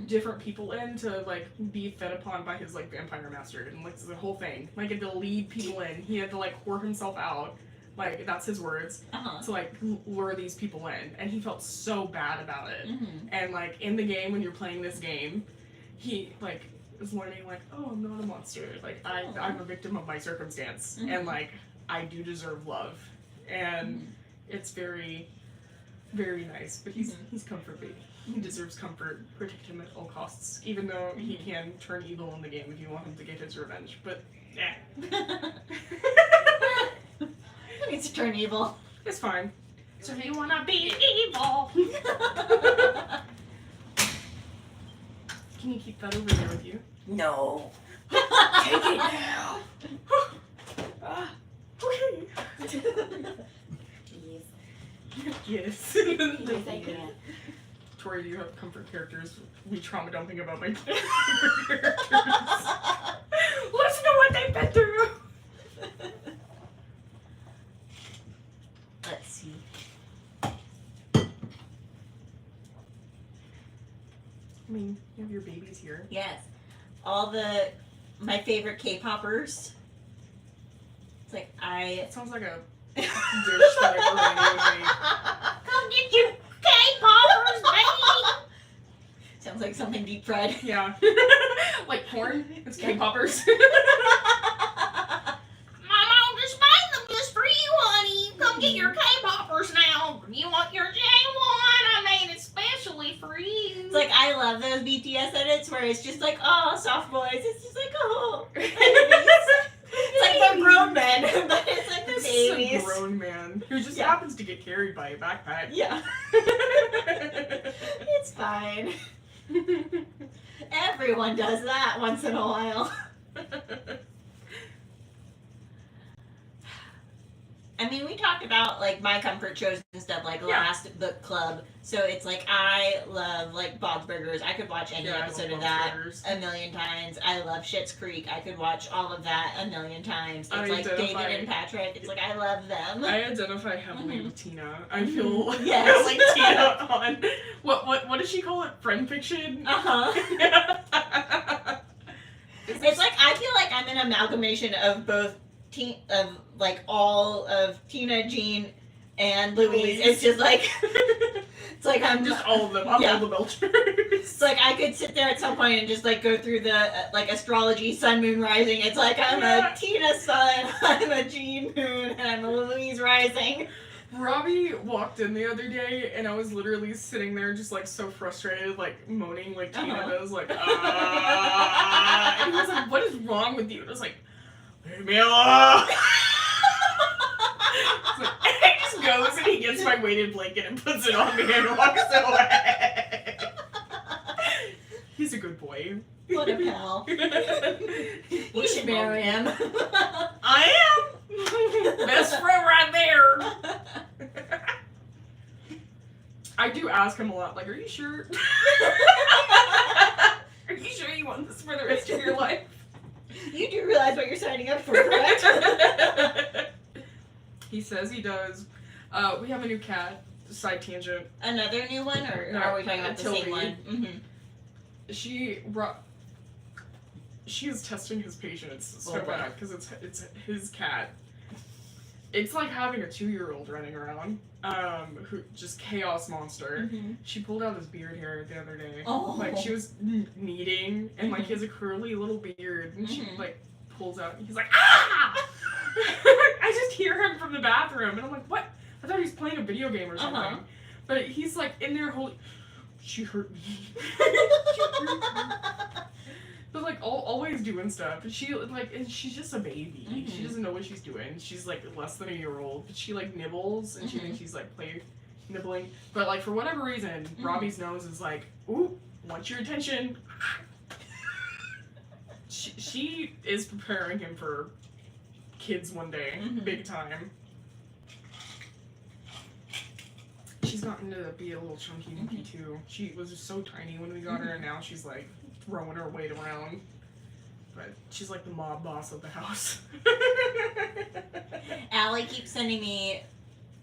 B: different people in to like be fed upon by his like vampire master and like the whole thing. Like he had to lead people in. He had to like whore himself out. Like that's his words. To like lure these people in, and he felt so bad about it. And like in the game, when you're playing this game, he like is learning like, oh, I'm not a monster. Like I'm a victim of my circumstance, and like I do deserve love, and it's very, very nice. But he's comfort baby. He deserves comfort. Protect him at all costs, even though he can turn evil in the game if you want him to get his revenge. But yeah.
A: He needs to turn evil.
B: It's fine. So you wanna be evil? Can you keep that over there with you?
A: No.
B: Take it now. Okay. Yes. Tori, do you have comfort characters? We trauma dumping about my comfort characters. Let's know what they've been through.
A: Let's see.
B: I mean, you have your babies here.
A: Yes. My favorite K-poppers. It's like
B: It sounds like a dish that I
A: Come get your K-poppers, baby! Sounds like something deep fried.
B: made. Yeah. Like porn. It's K-poppers.
A: Mama, I'm just buying them just for you, honey. Come get your K-poppers now. You want your J1? I made it specially for you. It's like, I love those BTS edits where it's just like, oh, soft boys. It's just like, oh. It's like they're grown men, but it's like they're
B: This is
A: babies.
B: a grown man who just
A: Yeah.
B: happens to get carried by a backpack.
A: Yeah. It's fine. Everyone does that once in a while. I mean, we talked about like my comfort shows and stuff like
B: Yeah.
A: last book club. So it's like I love like Bob's Burgers. I could watch any
B: Yeah, I
A: episode
B: love
A: of that
B: Burgers.
A: a million times. I love Schitt's Creek. I could watch all of that a million times. It's
B: I
A: like David
B: identify-
A: and Patrick. It's like I love them.
B: I identify heavily with Tina. I feel
A: Yes.
B: like Tina on what does she call it? Friend fiction?
A: Uh-huh. It's like I feel like I'm an amalgamation of both all of Tina, Jean, and Louise. It's just like it's like I'm
B: just all of them. I'm
A: Yeah.
B: all the Belchers.
A: It's like I could sit there at some point and just like go through the like astrology, sun, moon, rising. It's like I'm
B: Yeah.
A: a Tina sun, I'm a Jean moon, and I'm a Louise rising.
B: Robbie walked in the other day, and I was literally sitting there just like so frustrated, like moaning like Tina
A: Uh-huh.
B: does, like ah. And he was like, "What is wrong with you?" And I was like, "Leave me alone." It's like, and he just goes and he gets my weighted blanket and puts it on me and walks away. He's a good boy.
A: What a pal. You should marry him.
B: I am best friend right there. I do ask him a lot, like, "Are you sure? Are you sure you want this for the rest of your life?"
A: You do realize what you're signing up for, correct?
B: He says he does. We have a new cat. Side tangent.
A: Another new one, or
B: No,
A: are we talking about the
B: Tilby.
A: same one? Mm-hmm.
B: She is testing his patience so
A: Oh, boy.
B: bad because it's his cat. It's like having a 2-year-old running around, who just chaos monster.
A: Mm-hmm.
B: She pulled out his beard hair the other day.
A: Oh.
B: Like she was kneading, and like he has a curly little beard, and she
A: Mhm.
B: like pulls out. And he's like, ah! I just hear him from the bathroom, and I'm like, what? I thought he was playing a video game or something.
A: Uh-huh.
B: But he's like in there holding. She hurt me. But like always doing stuff. And she's just a baby.
A: Mhm.
B: She doesn't know what she's doing. She's like less than a year old. But she like nibbles and she
A: Mhm.
B: thinks she's like nibbling. But like for whatever reason,
A: Mhm.
B: Robbie's nose is like, ooh, want your attention. She is preparing him for kids one day,
A: Mhm.
B: big time. she's gotten to be a little chunky monkey too. She was just so tiny when we got her, and now she's like throwing her weight around. But she's like the mob boss of the house.
A: Allie keeps sending me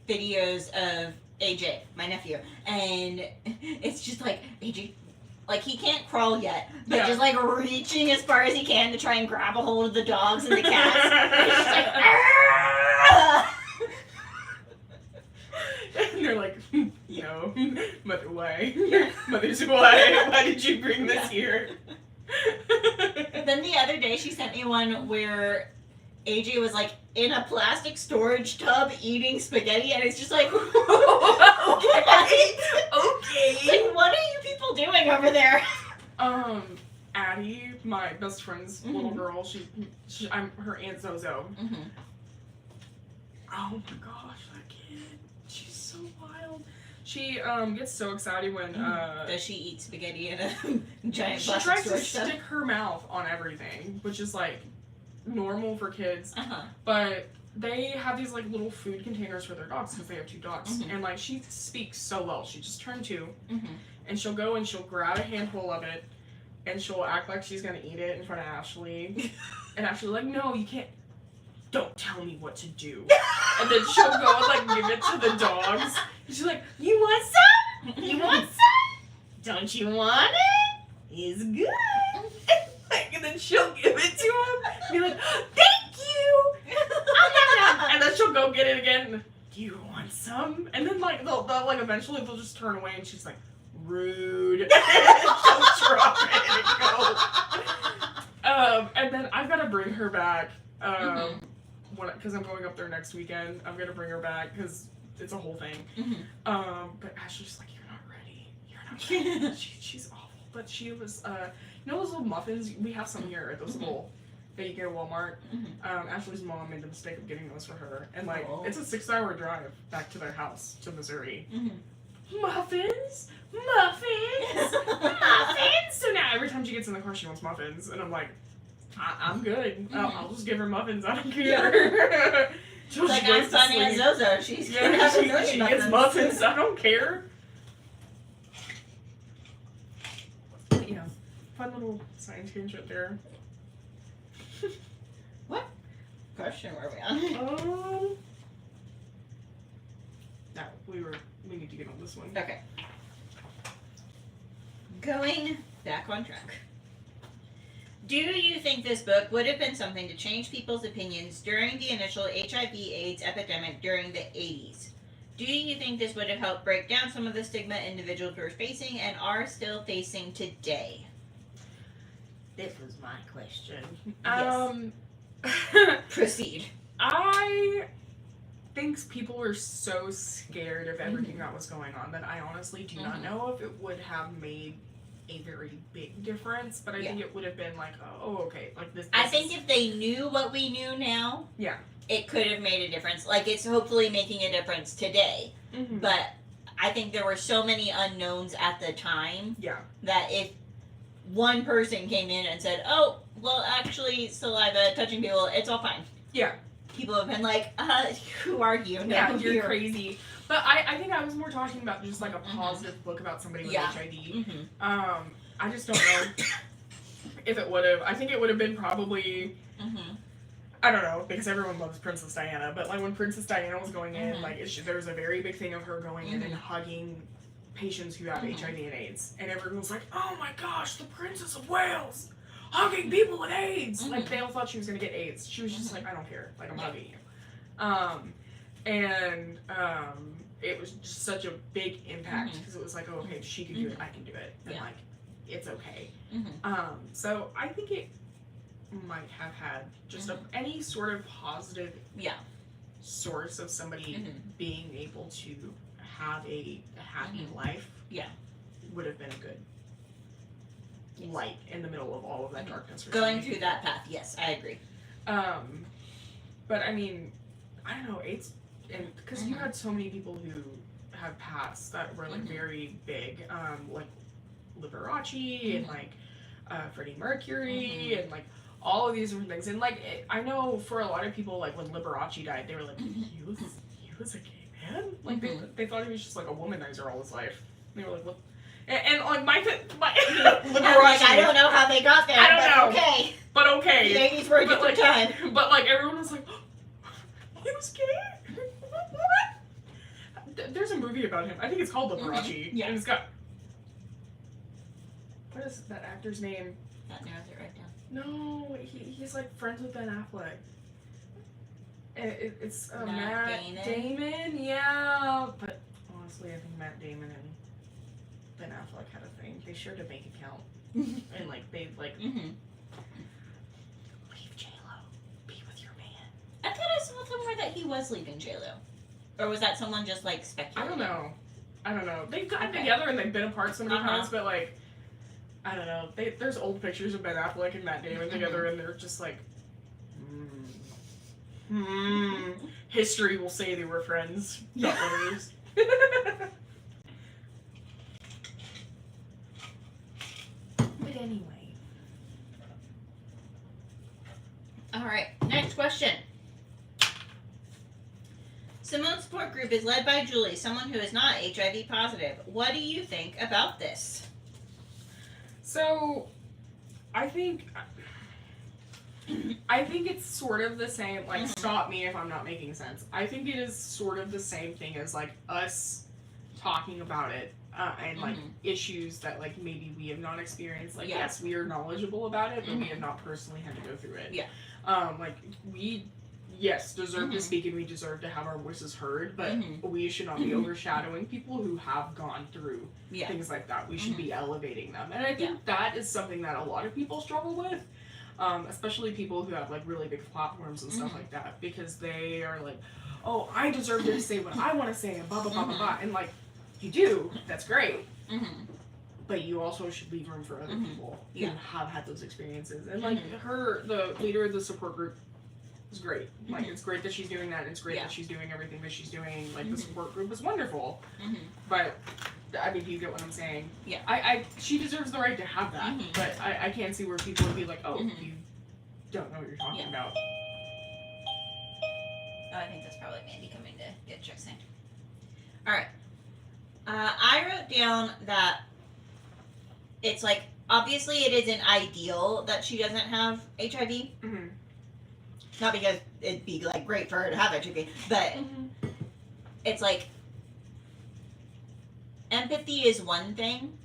A: videos of AJ, my nephew, and it's just like AJ, like he can't crawl yet, but
B: Yeah.
A: just like reaching as far as he can to try and grab a hold of the dogs and the cats. And it's just like, "Ah!"
B: And they're like, no, mother, why? Mother's why? Why did you bring this here?
A: Then the other day she sent me one where AJ was like in a plastic storage tub eating spaghetti, and it's just like, okay.
B: Okay.
A: Like, what are you people doing over there?
B: Addie, my best friend's little girl, I'm her Aunt Zozo.
A: Mm-hmm.
B: Oh my gosh, that kid, she's so wild. She gets so excited when
A: Does she eat spaghetti in a giant
B: she
A: plastic
B: tries to
A: storage tub?
B: stick her mouth on everything, which is like normal for kids.
A: Uh-huh.
B: But they have these like little food containers for their dogs because they have 2 dogs,
A: Mhm.
B: and like she speaks so well. She just turned 2,
A: Mm-hmm.
B: and she'll go and she'll grab a handful of it, and she'll act like she's gonna eat it in front of Ashley, and Ashley's like, "No, you can't. Don't tell me what to do." And then she'll go and like give it to the dogs. And she's like, "You want some? You want some? Don't you want it? It's good." And then she'll give it to him. And be like, "Thank you." And then she'll go get it again. "Do you want some?" And then like they'll like eventually they'll just turn away, and she's like, "Rude." And she'll drop it and go. And then I've got to bring her back. Because I'm going up there next weekend. I'm gonna bring her back because it's a whole thing.
A: Mm-hmm.
B: But Ashley's like, "You're not ready. You're not ready." She's awful. But she was, you know those little muffins? We have some here. Those little that you get at Walmart. Ashley's mom made the mistake of getting those for her, and like it's a 6-hour drive back to their house to Missouri. Muffins, muffins, muffins. So now every time she gets in the car, she wants muffins, and I'm like, I'm good. I'll just give her muffins. I don't care. Till
A: Like
B: she
A: I'm
B: goes to
A: Sonny and
B: sleep.
A: Zozo. She's gonna
B: Yeah,
A: have a million
B: she gets muffins. I don't care. But yeah, fun little science tangent there.
A: Question were we on?
B: No, we need to get on this one.
A: Okay. Going back on track. Do you think this book would have been something to change people's opinions during the initial HIV/AIDS epidemic during the 80s? Do you think this would have helped break down some of the stigma individuals were facing and are still facing today? This was my question. Proceed.
B: I think people were so scared of everything that was going on that I honestly do not know if it would have made a very big difference, but I think it would have been like, oh, okay, like this.
A: I think if they knew what we knew now, it could have made a difference. Like, it's hopefully making a difference today. But I think there were so many unknowns at the time that if one person came in and said, "Oh, well, actually, saliva, touching people, it's all fine." People have been like, who are you? No,
B: Yeah, you're crazy. But I think I was more talking about just like a positive book about somebody with HIV. I just don't know if it would have. I think it would have been probably, I don't know, because everyone loves Princess Diana, but like when Princess Diana was going in, like there was a very big thing of her going in and hugging patients who have HIV and AIDS. And everyone was like, "Oh my gosh, the Princess of Wales! Hugging people with AIDS!" Like, they all thought she was gonna get AIDS. She was just like, "I don't care. Like, I'm hugging you." It was just such a big impact because it was like, "Oh, okay, she can do it. I can do it." And like, it's okay. So I think it might have had just any sort of positive source of somebody being able to have a happy life would have been a good light in the middle of all of that darkness.
A: Going through that path, yes, I agree.
B: But I mean, I don't know, AIDS, and because you had so many people who have paths that were like very big, like Liberace and like Freddie Mercury and like all of these different things. And like I know for a lot of people, like when Liberace died, they were like, he was a gay man? Like
A: Mhm.
B: they thought he was just like a womanizer all his life. And they were like, what? And like my
A: I'm like, I don't know how they got there,
B: I don't
A: but
B: know.
A: okay.
B: but okay.
A: The 80s were a
B: But,
A: different time.
B: But like everyone was like, he was gay. What? There's a movie about him. I think it's called Liberace.
A: Yeah.
B: And it's got. What is that actor's name?
A: That narrows it right down.
B: No, he's like friends with Ben Affleck. And it's
A: Matt
B: Matt
A: Damon?
B: Damon. Yeah. But honestly, I think Matt Damon and Ben Affleck had a thing. They shared a bank account. And like they like
A: Mm-hmm.
B: leave J-Lo. Be with your man.
A: I thought I saw somewhere that he was leaving JLo. Or was that someone just like
B: I
A: speculating?
B: don't know. They've gotten
A: Okay.
B: together and they've been apart so many
A: Uh-huh.
B: times, but like, I don't know. There's old pictures of Ben Affleck and Matt Damon together, and they're just like, history will say they were friends, not lovers. But anyway.
A: Alright, next question. Simone's support group is led by Julie, someone who is not HIV positive. What do you think about this?
B: So, I think it's sort of the same. Like,
A: Mhm.
B: stop me if I'm not making sense. I think it is sort of the same thing as like us talking about it and like
A: Mhm.
B: issues that like maybe we have not experienced. Like,
A: Yeah.
B: yes, we are knowledgeable about it, but we
A: Mhm.
B: have not personally had to go through it.
A: Yeah.
B: Like we. Yes, deserve to
A: Mhm.
B: speak and we deserve to have our voices heard, but
A: Mhm.
B: we should not be overshadowing people who have gone through
A: Yeah.
B: things like that. We should
A: Mhm.
B: be elevating them. And I think that is something that a lot of people struggle with, especially people who have like really big platforms and stuff
A: Mhm.
B: like that, because they are like, oh, I deserve to say what I want to say and blah, blah, blah, blah, blah. And like, you do, that's great.
A: Mm-hmm.
B: But you also should leave room for other
A: Mhm.
B: people
A: Yeah.
B: who have had those experiences. And like
A: Mhm.
B: the leader of the support group is great. Like,
A: Mhm.
B: it's great that she's doing that. And it's great
A: Yeah.
B: that she's doing everything that she's doing. Like, the
A: Mhm.
B: support group is wonderful.
A: Mm-hmm.
B: But I mean, do you get what I'm saying?
A: Yeah.
B: She deserves the right to have that.
A: Mhm.
B: But I can't see where people would be like, oh,
A: Mhm.
B: you don't know what you're talking
A: Yeah.
B: about.
A: Oh, I think that's probably Mandy coming to get check signed. Alright. I wrote down that it's like, obviously it isn't ideal that she doesn't have HIV.
B: Mm-hmm.
A: Not because it'd be like great for her to have HIV, but it's like empathy is one thing,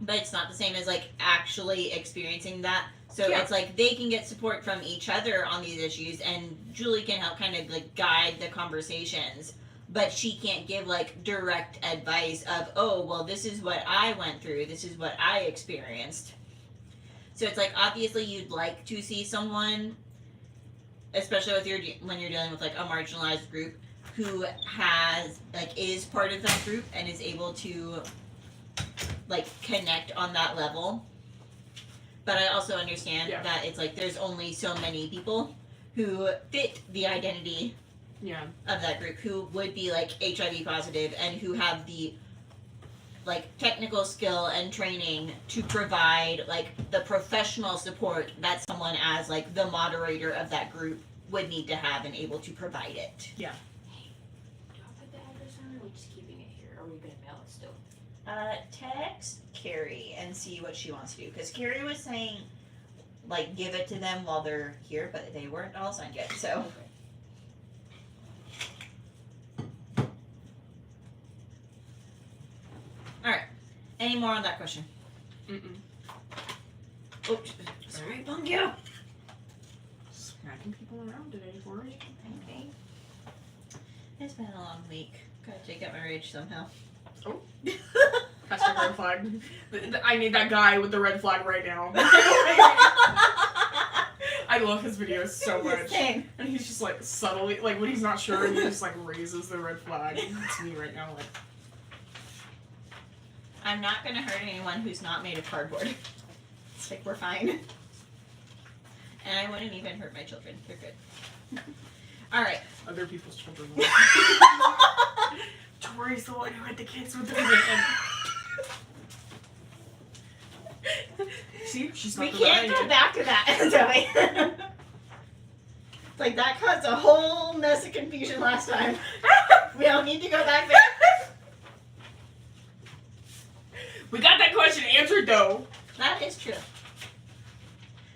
A: but it's not the same as like actually experiencing that. So
B: Yeah.
A: it's like they can get support from each other on these issues, and Julie can help kind of like guide the conversations, but she can't give like direct advice of, oh, well, this is what I went through, this is what I experienced. So it's like, obviously you'd like to see someone, especially with when you're dealing with like a marginalized group, who has like is part of that group and is able to like connect on that level. But I also understand
B: Yeah.
A: that it's like there's only so many people who fit the identity
B: Yeah.
A: of that group who would be like HIV positive and who have the like technical skill and training to provide like the professional support that someone as like the moderator of that group would need to have and able to provide it.
C: Do I put the address on, or are we just keeping it here? Or are we gonna mail it still?
A: Text Carrie and see what she wants to do, because Carrie was saying like give it to them while they're here, but they weren't all signed yet, so. Alright, any more on that question?
B: Mm-mm.
A: Oops, sorry, Bungyo.
B: Smacking people around today, Tori.
A: Okay. It's been a long week. Gotta take out my rage somehow.
B: Oh. That's the red flag. I need that guy with the red flag right now. I love his videos so much.
A: Same.
B: And he's just like subtly, like when he's not sure, he just like raises the red flag. It's me right now, like.
A: I'm not gonna hurt anyone who's not made of cardboard. It's like we're fine. And I wouldn't even hurt my children. They're good. Alright.
B: Other people's children. Tori's the one who had the kids with the man. See, she's not
A: We
B: the
A: can't go back to that, Zoe. Like that caused a whole mess of confusion last time. We don't need to go back there.
B: We got that question answered though.
A: That is true.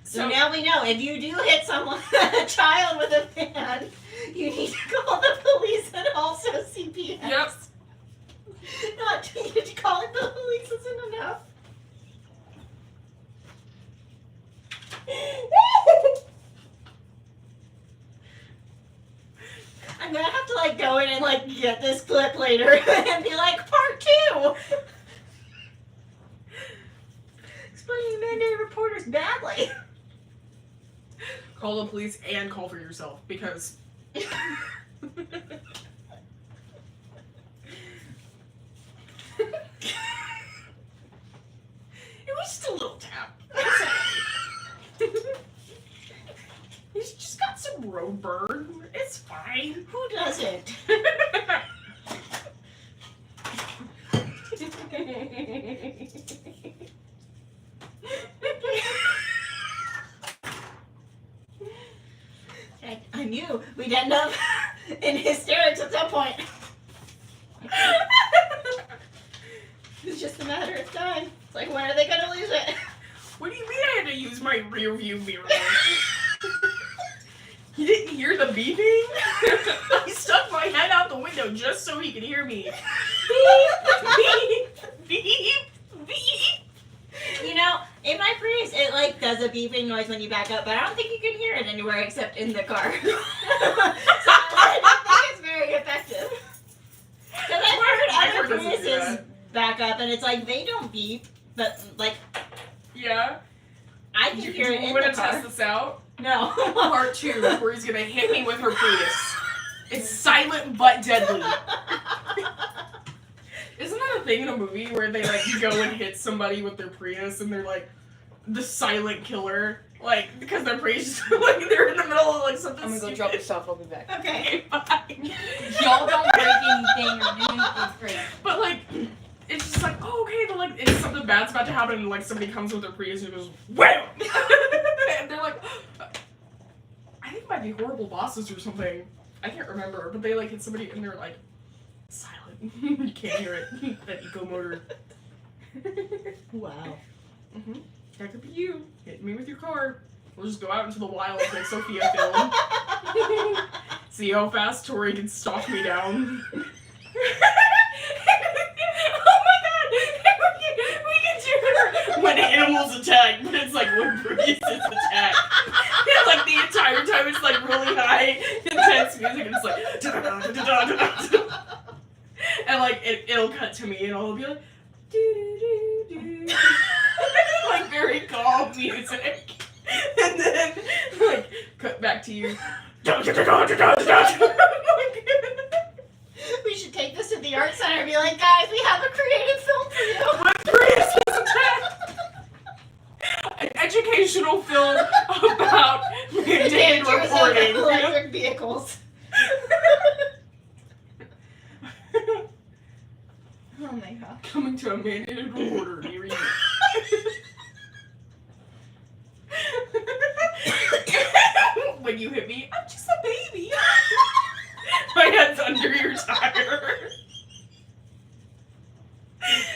A: So
B: So
A: now we know if you do hit someone, a child with a fan, you need to call the police and also CPS.
B: Yep.
A: Not to calling the police isn't enough. I'm gonna have to like go in and like get this clip later and be like part 2. Explaining mandated reporters badly.
B: call the police and call for yourself because it was just a little tap. He's just got some road burn. It's fine.
A: Who doesn't? I knew we'd end up in hysterics at some point. It's just a matter of time. It's like, when are they gonna lose it?
B: What do you mean I had to use my rear view mirror? You didn't hear the beeping? I stuck my head out the window just so he could hear me. Beep, beep, beep, beep.
A: You know, in my Prius, it like does a beeping noise when you back up, but I don't think you can hear it anywhere except in the car. So I don't think it's very effective. Because I've heard other
B: doesn't do
A: Priuses
B: that.
A: back up, and it's like they don't beep, but like
B: Yeah.
A: I can
B: Do
A: hear it
B: you
A: in
B: want
A: the
B: to test
A: car.
B: this out?
A: No.
B: Part 2, where he's gonna hit me with her Prius. It's silent but deadly. Isn't that a thing in a movie where they like go and hit somebody with their Prius and they're like the silent killer? Like, because their Prius is like they're in the middle of like something
C: I'm gonna go
B: stupid.
C: drop this off. I'll be back.
A: Okay.
B: Okay, bye.
C: Y'all don't break anything or do anything crazy.
B: But like, it's just like, oh, okay, but like, it's something bad's about to happen, and like somebody comes with their Prius and goes, wham! And they're like, I think it might be Horrible Bosses or something. I can't remember, but they like hit somebody and they're like, silent. You can't hear it. That eco motor.
A: Wow.
B: Mm-hmm. That could be you. Hit me with your car. We'll just go out into the wild like Sophia film. See how fast Tori can stalk me down. Oh my god! We can do it when animals attack, but it's like when Priuses attack. And like the entire time it's like really high, intense music, and it's like da-da-da-da-da-da-da. And like it'll cut to me and I'll be like do-do-do-do. Like very calm music. And then like cut back to you.
A: We should take this to the art center and be like, guys, we have a creative film for you.
B: When Priuses attack. An educational film about
A: The
B: mandated
A: dangers of
B: reporting.
A: electric vehicles. Oh my god.
B: Coming to a mandated reporter near you. When you hit me, I'm just a baby. My head's under your tire.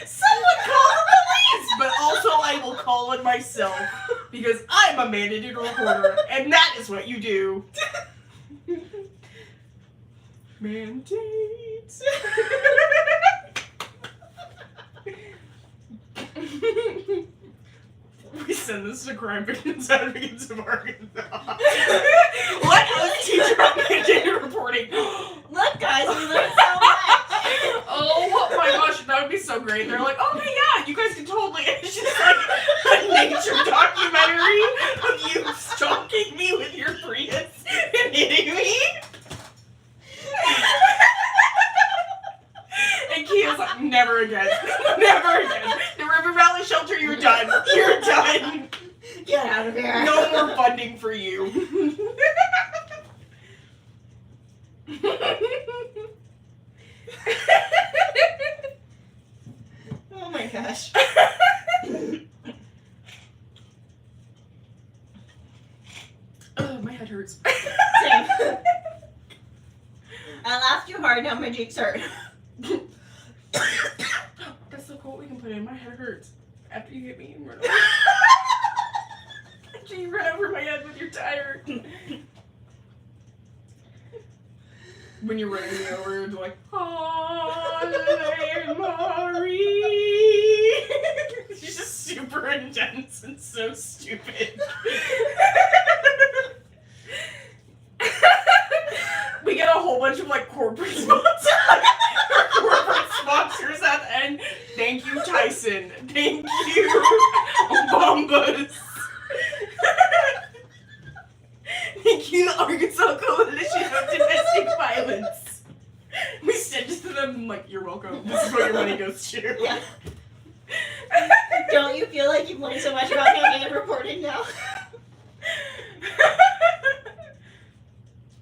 B: Someone call the police! But also I will call it myself. Because I'm a mandated reporter, and that is what you do. Mandates. We send this to Crime Victims Advocates of Arkansas. Let us teach about mandated reporting.
A: Look, guys, we learned so much.
B: Oh my gosh, that would be so great. They're like, okay, yeah, you guys can totally. It's just like a nature documentary of you stalking me with your Prius and hitting me. And Kia's like, never again. Never again. The River Valley Shelter, you're done. You're done.
A: Get out of here.
B: No more funding for you.
A: Oh my gosh.
B: Ugh, my head hurts.
A: Same. I laughed too hard, now my my cheeks hurt.
B: That's the quote we can put in. My head hurts after you hit me and run over. After you run over my head with your tire. When you're running me over, you're like, Anne Marie. She's just super intense and so stupid. We get a whole bunch of like corporate sponsors. Corporate sponsors at the end. Thank you, Tyson. Thank you, Bombas. Thank you, Arkansas Coalition of Domestic Violence. We send it to them like, you're welcome. This is where your money goes to.
A: Yeah. Don't you feel like you've learned so much about getting it reported now?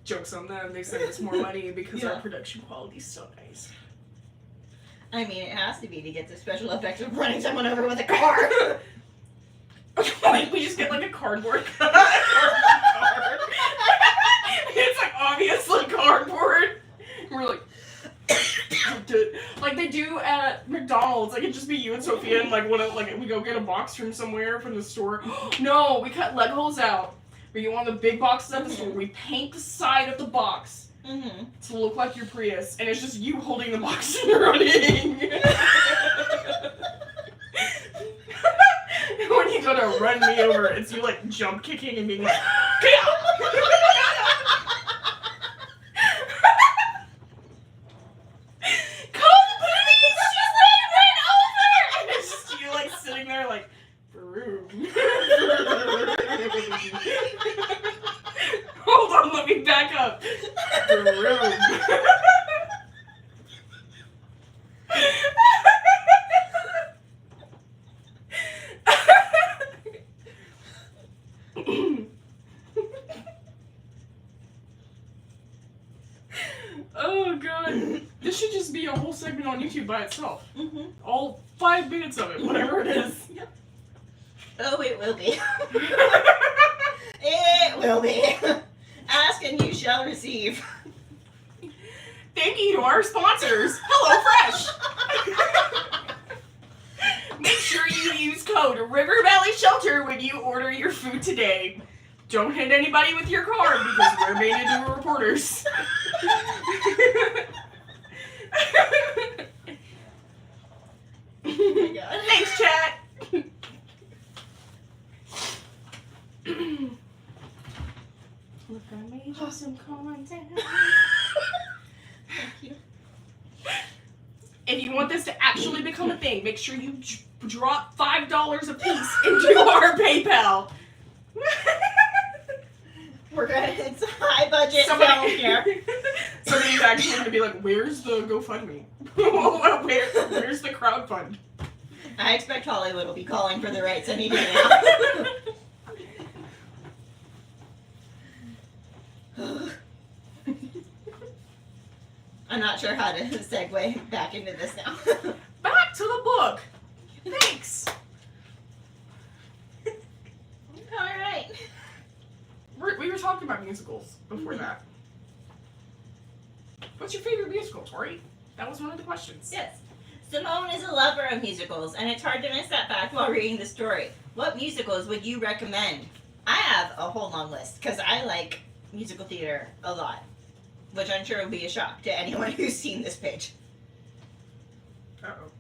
B: Jokes on them. They send us more money because
A: Yeah.
B: our production quality is so nice.
A: I mean, it has to be to get the special effects of running someone over with a car.
B: Like, we just get like a cardboard card. It's like obviously cardboard. We're like, like they do at McDonald's. Like it'd just be you and Sophia, and like we go get a box from somewhere from the store. No, we cut Legos out. We get one of the big boxes at the store. We paint the side of the box
A: Mm-hmm.
B: to look like your Prius, and it's just you holding the box and running. When you go to run me over, it's you like jump kicking and being like, get out! Call the police! She's being run over! And it's just you like sitting there like, vroom. Hold on, let me back up. Vroom. Oh god. This should just be a whole segment on YouTube by itself.
A: Mm-hmm.
B: All 5 minutes of it, whatever it is.
A: Oh, it will be. It will be. Ask and you shall receive.
B: Thank you to our sponsors, HelloFresh. Make sure you use code River Valley Shelter when you order your food today. Don't hit anybody with your card because we're made to do reporters.
A: Oh my god.
B: Thanks, chat. Look, I made you some content.
A: Thank you.
B: If you want this to actually become a thing, make sure you drop $5 a piece into our PayPal.
A: We're good. It's high budget. Don't care.
B: Somebody's actually going to be like, where's the GoFundMe? Where's the crowdfund?
A: I expect Hollywood will be calling for the rights any day now. I'm not sure how to segue back into this now.
B: Back to the book. Thanks.
A: Alright.
B: We were talking about musicals before that. What's your favorite musical, Tori? That was one of the questions.
A: Yes. Simone is a lover of musicals, and it's hard to miss that fact while reading the story. What musicals would you recommend? I have a whole long list, because I like musical theater a lot, which I'm sure will be a shock to anyone who's seen this page.
B: Uh-oh.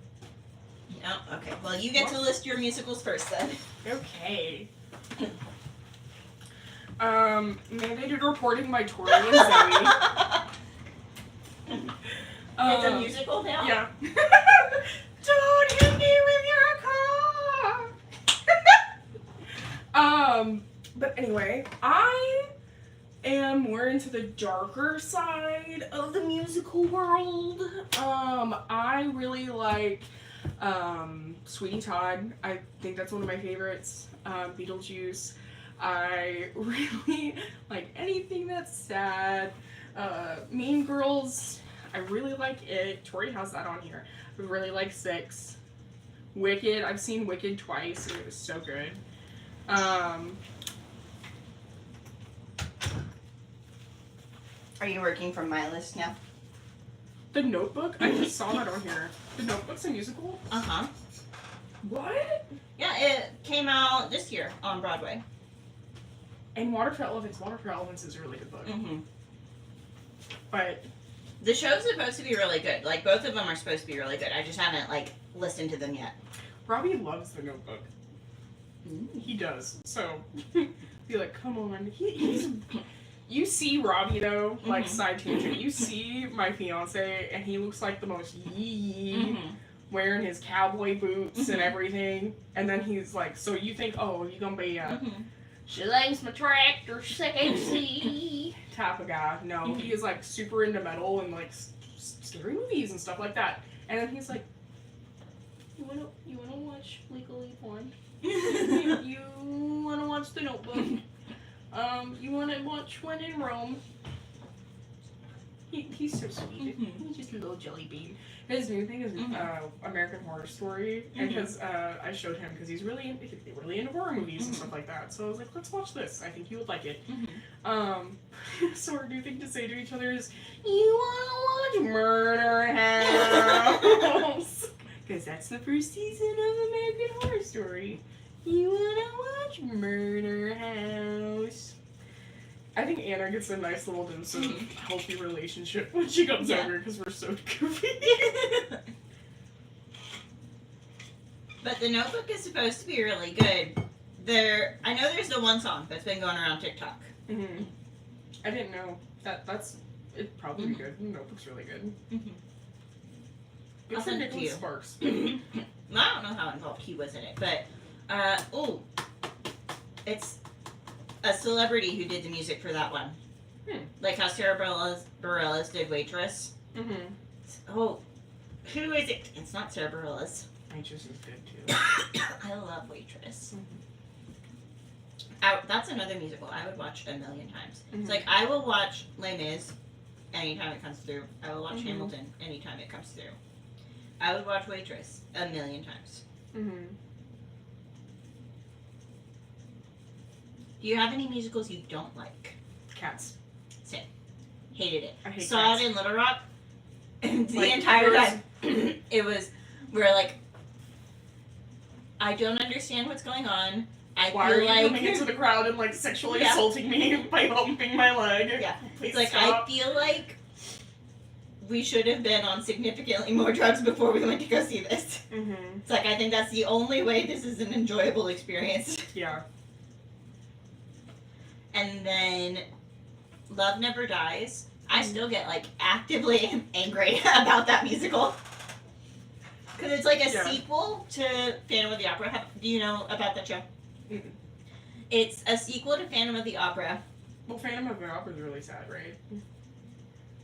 A: Oh, okay. Well, you get to list your musicals first, then.
B: Okay. Mandated reporting by Tori and Zoe.
A: It's a musical now?
B: Yeah. Don't hit me with your car. But anyway, I am more into the darker side of the musical world. I really like Sweeney Todd. I think that's one of my favorites. Beetlejuice. I really like anything that's sad. Mean Girls. I really like it. Tori has that on here. I really like Six. Wicked. I've seen Wicked twice and it was so good.
A: Are you working from my list now?
B: The Notebook? I just saw that on here. The Notebook's a musical?
A: Uh huh.
B: What?
A: Yeah, it came out this year on Broadway.
B: And Water for Elements. Water for Elements is a really good book.
A: Mm-hmm.
B: But
A: The show's supposed to be really good. Like, both of them are supposed to be really good. I just haven't, like, listened to them yet.
B: Robbie loves The Notebook. He does. So, be like, come on. He's... You see Robbie, though, like, side tangent. You see my fiance, and he looks like the most yee, wearing his cowboy boots and everything. And then he's like, so you think, oh, you gonna be she likes my tractor, sexy type of guy. No, he is, like, super into metal and, like, scary movies and stuff like that. And then he's like, you wanna watch Legally Blonde? you wanna watch The Notebook? You wanna watch When in Rome? He's so sweet. He's just a little jelly bean. His new thing is American Horror Story, and because I showed him because he's really into horror movies and stuff like that. So I was like, let's watch this. I think you would like it. So our new thing to say to each other is, you wanna watch Murder House? Because that's the first season of American Horror Story. You wanna watch Murder House? I think Anna gets a nice little dose of healthy relationship when she comes over because we're so goofy.
A: But The Notebook is supposed to be really good. I know there's the one song that's been going around TikTok.
B: I didn't know that's it'd probably be good. The Notebook's really good. Good
A: I'll
B: for
A: send it to
B: Nicholas
A: you.
B: Sparks.
A: I don't know how involved he was in it, but it's a celebrity who did the music for that one. Like how Sarah Bareilles did Waitress. Oh, who is it? It's not Sarah Bareilles.
B: Waitress is good too.
A: I love Waitress. That's another musical I would watch a million times. It's like I will watch Les Mis anytime it comes through. I will watch Hamilton anytime it comes through. I would watch Waitress a million times. Do you have any musicals you don't like?
B: Cats.
A: Same. Hated it.
B: I hate
A: Saw
B: Cats.
A: it in Little Rock. The
B: Like,
A: entire
B: yours?
A: time. We're like, I don't understand what's going on. I
B: Why
A: feel
B: are you
A: like
B: coming into the crowd and like sexually
A: Yeah.
B: assaulting me by humping my leg?
A: Yeah.
B: Please
A: It's like
B: stop.
A: I feel like we should have been on significantly more drugs before we went to go see this. It's like I think that's the only way this is an enjoyable experience.
B: Yeah.
A: And then Love Never Dies. I still get like actively angry about that musical. Because it's like a sequel to Phantom of the Opera. Do you know about that show? It's a sequel to Phantom of the Opera.
B: Well, Phantom of the Opera is really sad, right?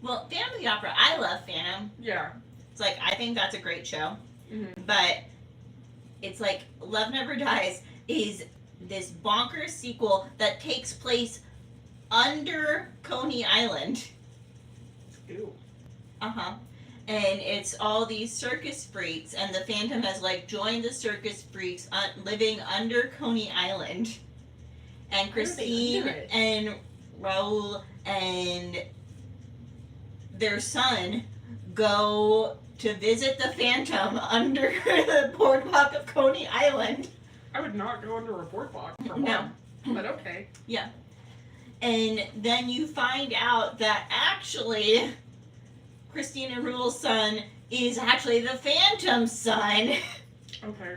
A: Well, Phantom of the Opera, I love Phantom.
B: Yeah.
A: It's like, I think that's a great show. But it's like Love Never Dies is this bonkers sequel that takes place under Coney Island.
B: Ew.
A: And it's all these circus freaks, and the Phantom has like joined the circus freaks living under Coney Island. And Christine
B: under it?
A: and Raoul and their son go to visit the Phantom under the boardwalk of Coney Island.
B: I would not go under a boardwalk for
A: No.
B: one. But okay.
A: And then you find out that actually Christine and Raoul's son is actually the Phantom's son.
B: Okay.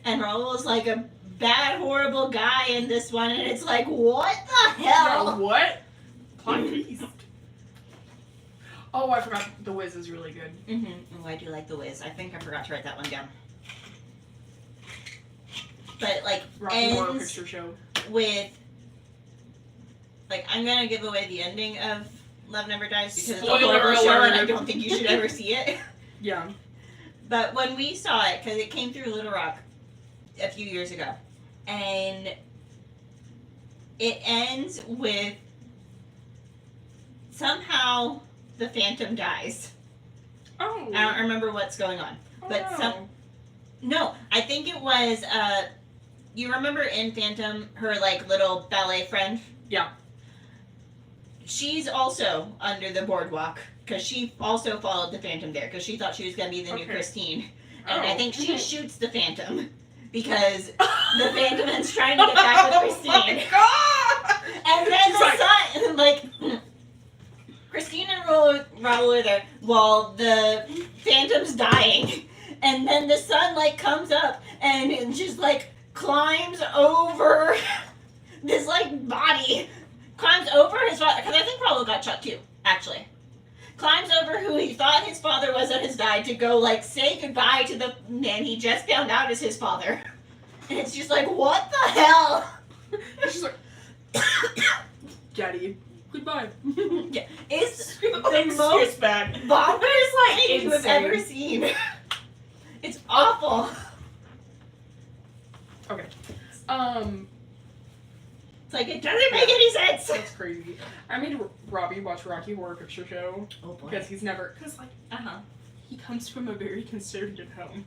A: And Raoul's like a bad, horrible guy in this one, and it's like, what the hell?
B: No, what? Plot twist. Oh, I forgot. The Wiz is really good.
A: Oh, I do like The Wiz. I think I forgot to write that one down. But like
B: Rocky Horror
A: ends
B: Picture Show.
A: with like I'm gonna give away the ending of Love Never Dies because it's a
B: Spoiler
A: horrible show and I
B: alert.
A: don't think you should ever see it.
B: Yeah.
A: But when we saw it, because it came through Little Rock a few years ago, and it ends with somehow the Phantom dies.
B: Oh.
A: I don't remember what's going on. But
B: no.
A: No, I think it was, you remember in Phantom, her, like, little ballet friend?
B: Yeah.
A: She's also under the boardwalk because she also followed the Phantom there because she thought she was gonna be the new
B: Okay.
A: Christine, and I
B: Oh.
A: think she shoots the Phantom because the Phantom is trying to get back with Christine,
B: Oh my god!
A: and then
B: She's
A: the
B: like-
A: son like. Christine and Raul are there while the Phantom's dying, and then the son like comes up and just like climbs over this like body, climbs over his father because I think Raul got shot too, actually. Climbs over who he thought his father was that has died to go like say goodbye to the man he just found out is his father, and it's just like what the hell.
B: She's like, Daddy, goodbye.
A: Yeah, it's
B: The
A: most
B: bad.
A: bonkers like you have
B: insane.
A: ever seen. It's awful.
B: Okay.
A: It's like it doesn't make any sense.
B: That's crazy. I made Robbie watch Rocky Horror Picture Show
A: Oh boy.
B: because he's never, because like
A: Uh-huh.
B: he comes from a very conservative home,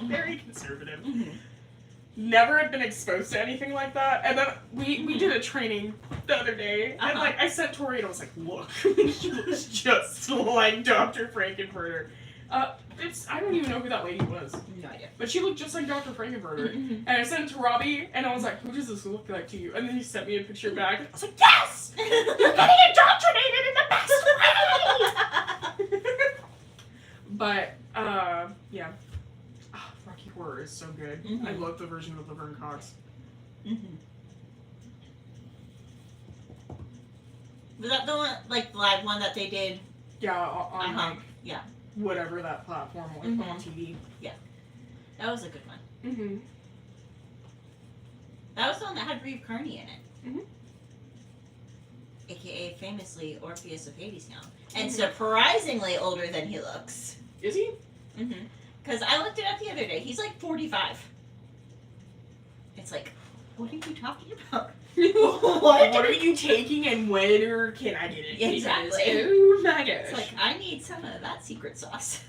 B: very conservative.
A: Mhm.
B: Never had been exposed to anything like that, and then we did a training the other day, and
A: Uh-huh.
B: like I sent Tori and I was like, look, she looks just like Dr. Frankenfurter. I don't even know who that lady was,
A: No idea.
B: but she looked just like Dr. Frankenfurter.
A: Mhm.
B: And I sent it to Robbie, and I was like, who does this look like to you? And then he sent me a picture back, and I was like, yes! You're getting indoctrinated in the best way! But, yeah. Ah, Rocky Horror is so good.
A: Mhm.
B: I love the version with Laverne Cox.
A: Mhm. Was that the one, like, the live one that they did?
B: Yeah, on
A: Uh-huh.
B: like,
A: Yeah.
B: whatever that platform was,
A: Mhm.
B: on TV.
A: That was a good one.
B: Mm-hmm.
A: That was the one that had Reeve Carney in it.
B: Mhm.
A: AKA famously Orpheus of Hades now. And
B: Mhm.
A: surprisingly older than he looks.
B: Is he?
A: Mm-hmm. Because I looked it up the other day. He's like 45. It's like, what are you talking about?
B: What are you taking and where can I get it?
A: Exactly.
B: Because, oh my gosh.
A: It's like, I need some of that secret sauce.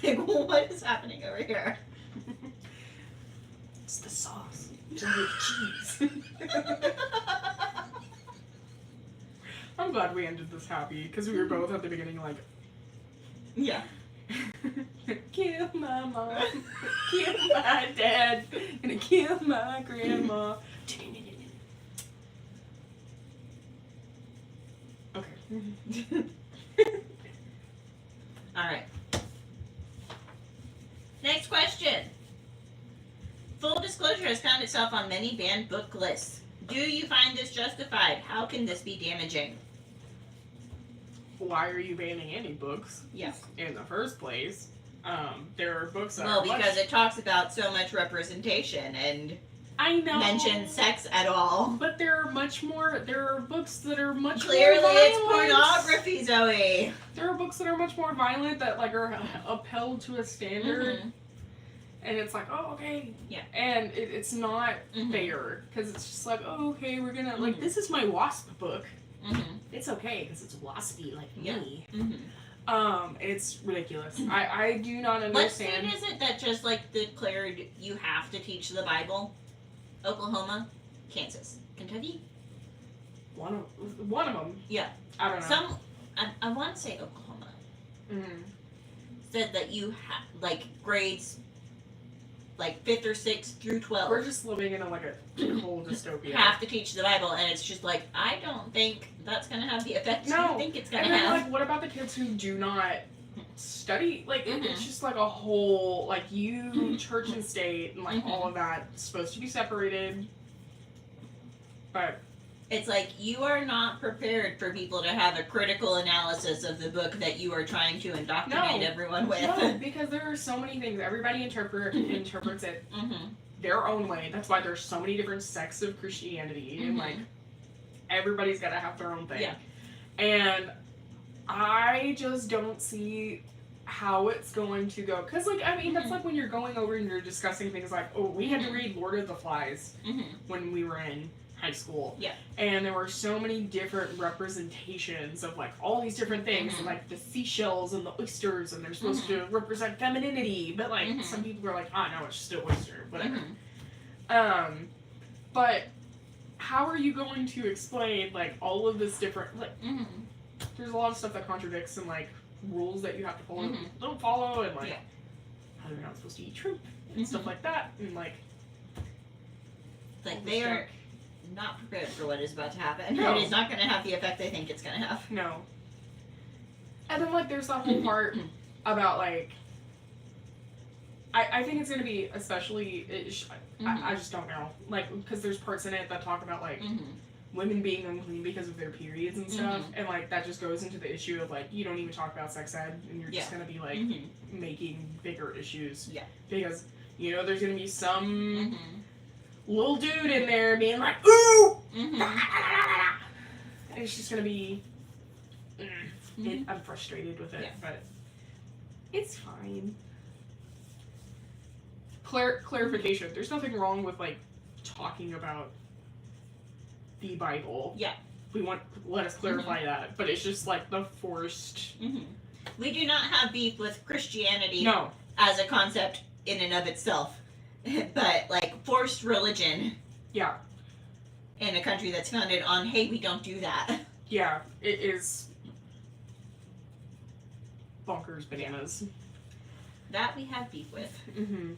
A: Like, what is happening over here?
B: It's the sauce. It's with cheese. I'm glad we ended this happy because we were both at the beginning like,
A: Yeah.
B: kill my mom, kill my dad, gonna kill my grandma. Okay.
A: Alright. Next question. Full disclosure has found itself on many banned book lists. Do you find this justified? How can this be damaging?
B: Why are you banning any books
A: Yes.
B: in the first place? There are books that
A: Well,
B: are
A: because it talks about so much representation and
B: I know
A: mentions sex at all.
B: but there are books that are much
A: Clearly,
B: more
A: it's
B: violent.
A: pornography, Zoe.
B: There are books that are much more violent that like are upheld to a standard,
A: Mhm.
B: and it's like, oh, okay,
A: Yeah.
B: and it's not
A: Mhm.
B: fair because it's just like, oh, okay, we're gonna like
A: Mhm.
B: this is my wasp book.
A: Mhm.
B: It's okay because it's waspy like
A: Yeah.
B: me.
A: Mhm.
B: It's ridiculous. I do not
A: What state
B: understand.
A: is it that just like declared you have to teach the Bible? Oklahoma, Kansas, Kentucky.
B: One of them.
A: Yeah.
B: I don't know.
A: Some, I want to say Oklahoma
B: Mhm.
A: said that you have like grades, like 5th or 6th through 12.
B: We're just living in a like a whole dystopia.
A: have to teach the Bible, and it's just like I don't think that's gonna have the effect
B: No.
A: you think it's
B: And
A: gonna
B: then,
A: have.
B: like, what about the kids who do not study? Like,
A: Mhm.
B: it's just like a whole, like, you, church and state, and, like,
A: Mhm.
B: all of that is supposed to be separated. But,
A: It's like you are not prepared for people to have a critical analysis of the book that you are trying to indoctrinate
B: No.
A: everyone with.
B: no, because there are so many things. Everybody interprets it
A: Mm-hmm.
B: their own way. That's why there's so many different sects of Christianity, and,
A: Mhm.
B: like, everybody's got to have their own thing.
A: Yeah.
B: And I just don't see how it's going to go. Because, like, I mean, that's
A: Mhm.
B: like when you're going over and you're discussing things like, oh, we had to read Lord of the Flies
A: Mm-hmm.
B: when we were in high school.
A: Yeah.
B: And there were so many different representations of, like, all these different things,
A: Mhm.
B: like the seashells and the oysters, and they're supposed to represent femininity. But, like,
A: Mhm.
B: some people are like, oh, no, it's just an oyster. Whatever.
A: Mm-hmm.
B: But how are you going to explain like all of this different like
A: Mm-hmm.
B: there's a lot of stuff that contradicts and like rules that you have to follow,
A: Mhm.
B: don't follow, and like
A: Yeah.
B: how you're not supposed to eat shrimp and stuff
A: Mhm.
B: like that, and like
A: Like, they are not prepared for what is about to happen.
B: No.
A: It is not going to have the effect they think it's going to have.
B: no. And then like there's that whole part about like I think it's gonna be especially I just don't know, like, because there's parts in it that talk about like
A: Mm-hmm.
B: women being unclean because of their periods and stuff,
A: Mhm.
B: and like that just goes into the issue of like you don't even talk about sex ed, and you're just
A: Yeah.
B: gonna be like
A: Mm-hmm.
B: making bigger issues.
A: Yeah.
B: Because there's gonna be some
A: Mm-hmm.
B: little dude in there being like, ooh,
A: Mm-hmm.
B: and it's just gonna be.
A: Mhm.
B: I'm frustrated with it,
A: Yeah.
B: but it's fine. Clarification: there's nothing wrong with like talking about the Bible.
A: Yeah.
B: Let us clarify that, but it's just like the forced.
A: Mm-hmm. We do not have beef with Christianity
B: No.
A: as a concept in and of itself, but like forced religion
B: Yeah.
A: in a country that's founded on, hey, we don't do that.
B: Yeah. It is. Bonkers bananas.
A: That we have beef with.
B: Mm-hmm.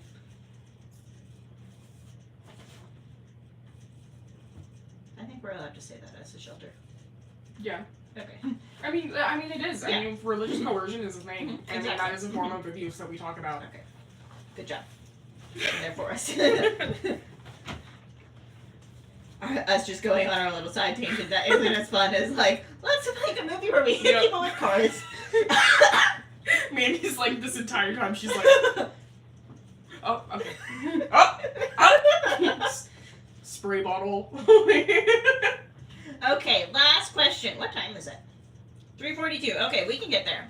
A: I think we're allowed to say that as a shelter.
B: Yeah.
A: Okay.
B: I mean, it is.
A: Yeah.
B: I mean, religious coercion is a thing,
A: Mhm,
B: and I mean,
A: exactly.
B: that is a form of abuse that we talk about.
A: Okay. Good job. There for us. Us just going on our little side tangent that isn't as fun as like, let's make a movie where we hit
B: Yep.
A: people with cars.
B: Mandy's like this entire time. She's like, oh, okay. Oh. Spray bottle.
A: Okay, last question. What time is it? 3:42. Okay, we can get there.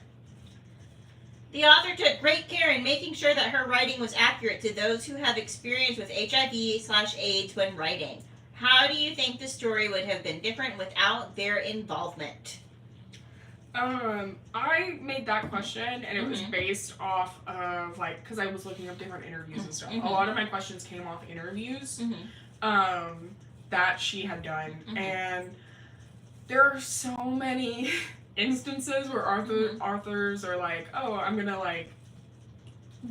A: The author took great care in making sure that her writing was accurate to those who have experience with HIV/AIDS when writing. How do you think the story would have been different without their involvement?
B: I made that question, and it was
A: Mhm.
B: based off of like, because I was looking up different interviews and stuff.
A: Mhm.
B: A lot of my questions came off interviews,
A: Mm-hmm.
B: that she had done,
A: Mhm.
B: and there are so many instances where authors are like, oh, I'm gonna like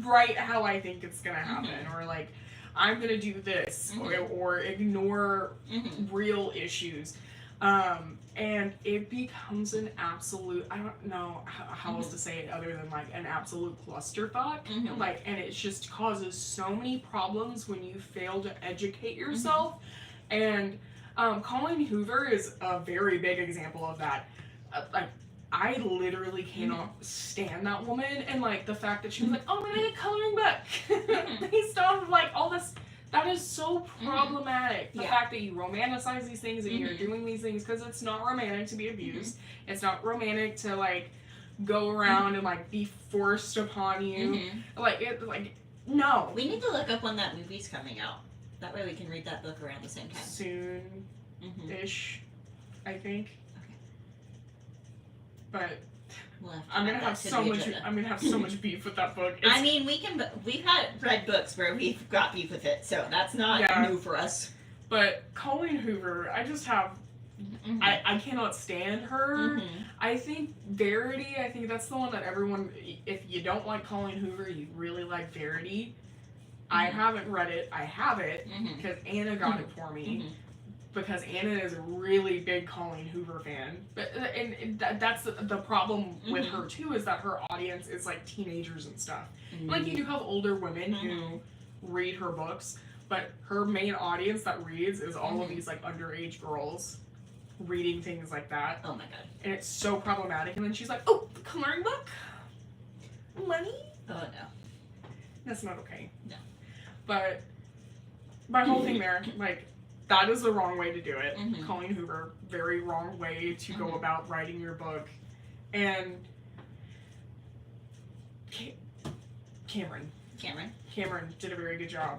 B: write how I think it's gonna happen, or like I'm gonna do this, or ignore
A: Mm-hmm.
B: real issues, and it becomes an absolute, I don't know how else to say it other than like an absolute clusterfuck.
A: Mhm.
B: Like, and it just causes so many problems when you fail to educate yourself. And Colleen Hoover is a very big example of that. Like, I literally cannot stand that woman, and like the fact that she was like, oh, I'm gonna make a coloring book based off of like all this. That is so problematic. The
A: Yeah.
B: fact that you romanticize these things and you're doing these things, because it's not romantic to be abused. It's not romantic to like go around and like be forced upon you. No.
A: We need to look up when that movie's coming out. That way we can read that book around the same time.
B: Soon-ish, I think.
A: Okay.
B: But
A: We'll have to
B: I'm gonna
A: add
B: have
A: that to
B: so
A: the
B: much.
A: agenda.
B: I'm gonna have so much beef with that book.
A: I mean, we've had read books where we've got beef with it, so that's not
B: Yeah.
A: new for us.
B: But Colleen Hoover, I just have.
A: Mhm.
B: I cannot stand her.
A: Mhm.
B: I think Verity. I think that's the one that everyone. If you don't like Colleen Hoover, you really like Verity. I haven't read it. I have it
A: Mhm.
B: because Anna got it for me.
A: Mhm.
B: Because Anna is a really big Colleen Hoover fan. But and that's the problem with her too, is that her audience is like teenagers and stuff. Like, you do have older women who read her books, but her main audience that reads is all of these like underage girls reading things like that.
A: Oh my god.
B: And it's so problematic. And then she's like, oh, the coloring book? Money?
A: Oh no.
B: That's not okay.
A: No.
B: But my whole thing there, like, that is the wrong way to do it.
A: Mhm.
B: Colleen Hoover, very wrong way to go about writing your book. And Cameron did a very good job.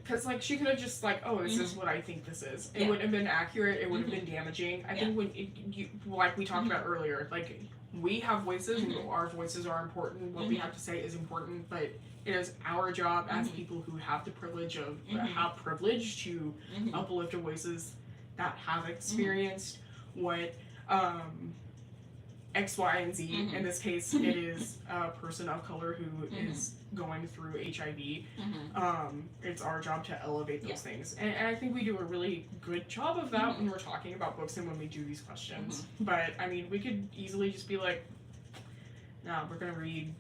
B: Because like she could have just like, oh, this is what I think this is. It wouldn't have been accurate. It would have been damaging. I think when you like we talked about earlier, like we have voices. And our voices are important. What we have to say is important. But it is our job as people who have the privilege of to uplift voices that have experienced what X, Y, and Z.
A: Mhm.
B: In this case, it is a person of color who is going through HIV. It's our job to elevate those things. And I think we do a really good job of that when we're talking about books and when we do these questions. But, I mean, we could easily just be like, no, we're going to read.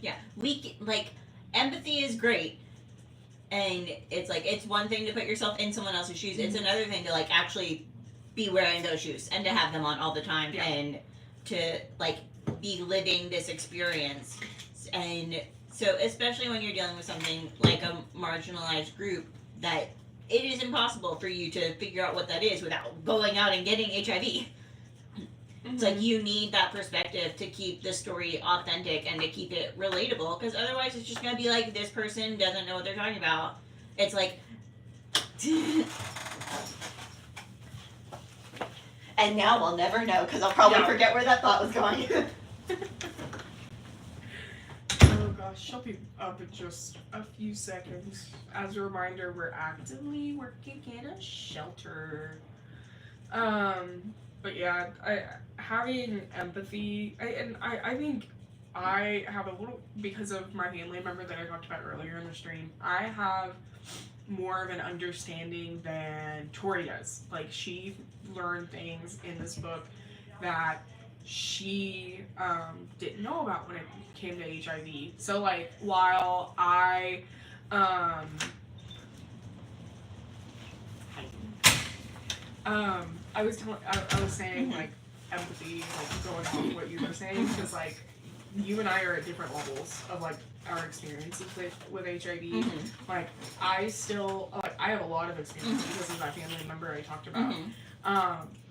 A: Yeah, empathy is great, and it's like, it's one thing to put yourself in someone else's shoes, it's another thing to, like, actually be wearing those shoes, and to have them on all the time, and to, like, be living this experience. And so, especially when you're dealing with something like a marginalized group, that it is impossible for you to figure out what that is without going out and getting HIV. It's like, you need that perspective to keep the story authentic and to keep it relatable, because otherwise it's just going to be like, this person doesn't know what they're talking about. It's like... and now we'll never know, because I'll probably forget where that thought was going.
B: Oh gosh, she'll be up in just a few seconds. As a reminder, we're actively working in a shelter. But yeah, having empathy, I think I have a little, because of my family member that I talked about earlier in the stream, I have more of an understanding than Tori does. Like, she learned things in this book that she didn't know about when it came to HIV. So, like, while I was saying, like, empathy, like, going off what you were saying, because, like, you and I are at different levels of, like, our experiences with HIV. Like, I still, like, I have a lot of experience because of that family member I talked about.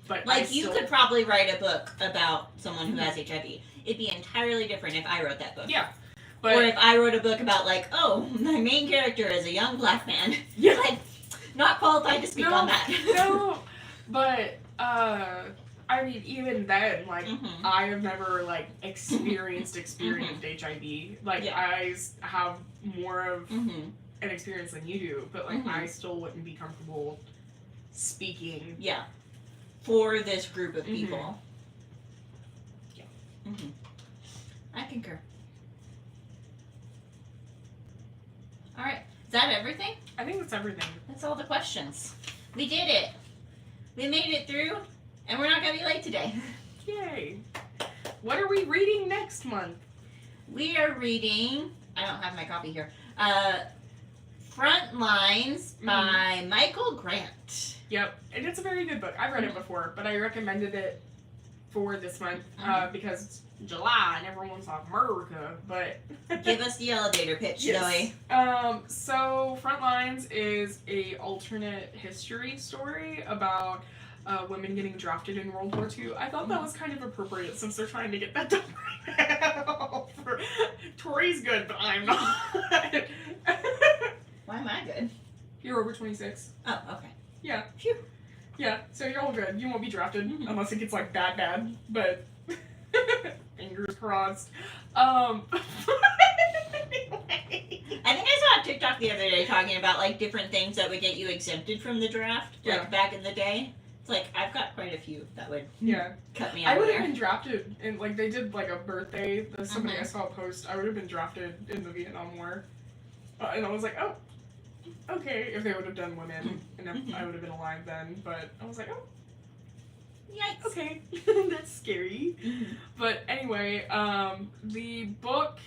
B: But
A: like, you could probably write a book about someone who has HIV. It'd be entirely different if I wrote that book.
B: Yeah. But,
A: or if I wrote a book about, like, oh, my main character is a young black man.
B: Yeah.
A: Like, not qualified to speak on that.
B: No, but, I mean, even then, like, I have never, like, experienced HIV. Like, I have more of an experience than you do, but, like, I still wouldn't be comfortable speaking.
A: Yeah. For this group of people.
B: Yeah.
A: I concur. Alright, is that everything?
B: I think that's everything.
A: That's all the questions. We did it. We made it through, and we're not going to be late today.
B: Yay. What are we reading next month?
A: We are reading, I don't have my copy here, Front Lines by Michael Grant.
B: Yep, and it's a very good book. I've read it before, but I recommended it for this month because it's July and everyone's like, America, but...
A: Give us the elevator pitch, Zoe.
B: So Front Lines is a alternate history story about women getting drafted in World War II. I thought that was kind of appropriate since they're trying to get that done right now. Tori's good, but I'm not.
A: Why am I good?
B: You're over 26.
A: Oh, okay.
B: Yeah.
A: Phew.
B: Yeah, so you're all good. You won't be drafted unless it gets like bad, but fingers crossed.
A: I think I saw a TikTok the other day talking about, like, different things that would get you exempted from the draft, like, back in the day. It's like, I've got quite a few that would cut me out
B: I would
A: of
B: have
A: there.
B: been drafted, and, like, they did, like, a birthday, somebody I saw a post, I would have been drafted in the Vietnam War. And I was like, oh, okay, if they would have done women, and if I would have been alive then, but I was like, oh,
A: Yikes.
B: okay, that's scary. But anyway, the book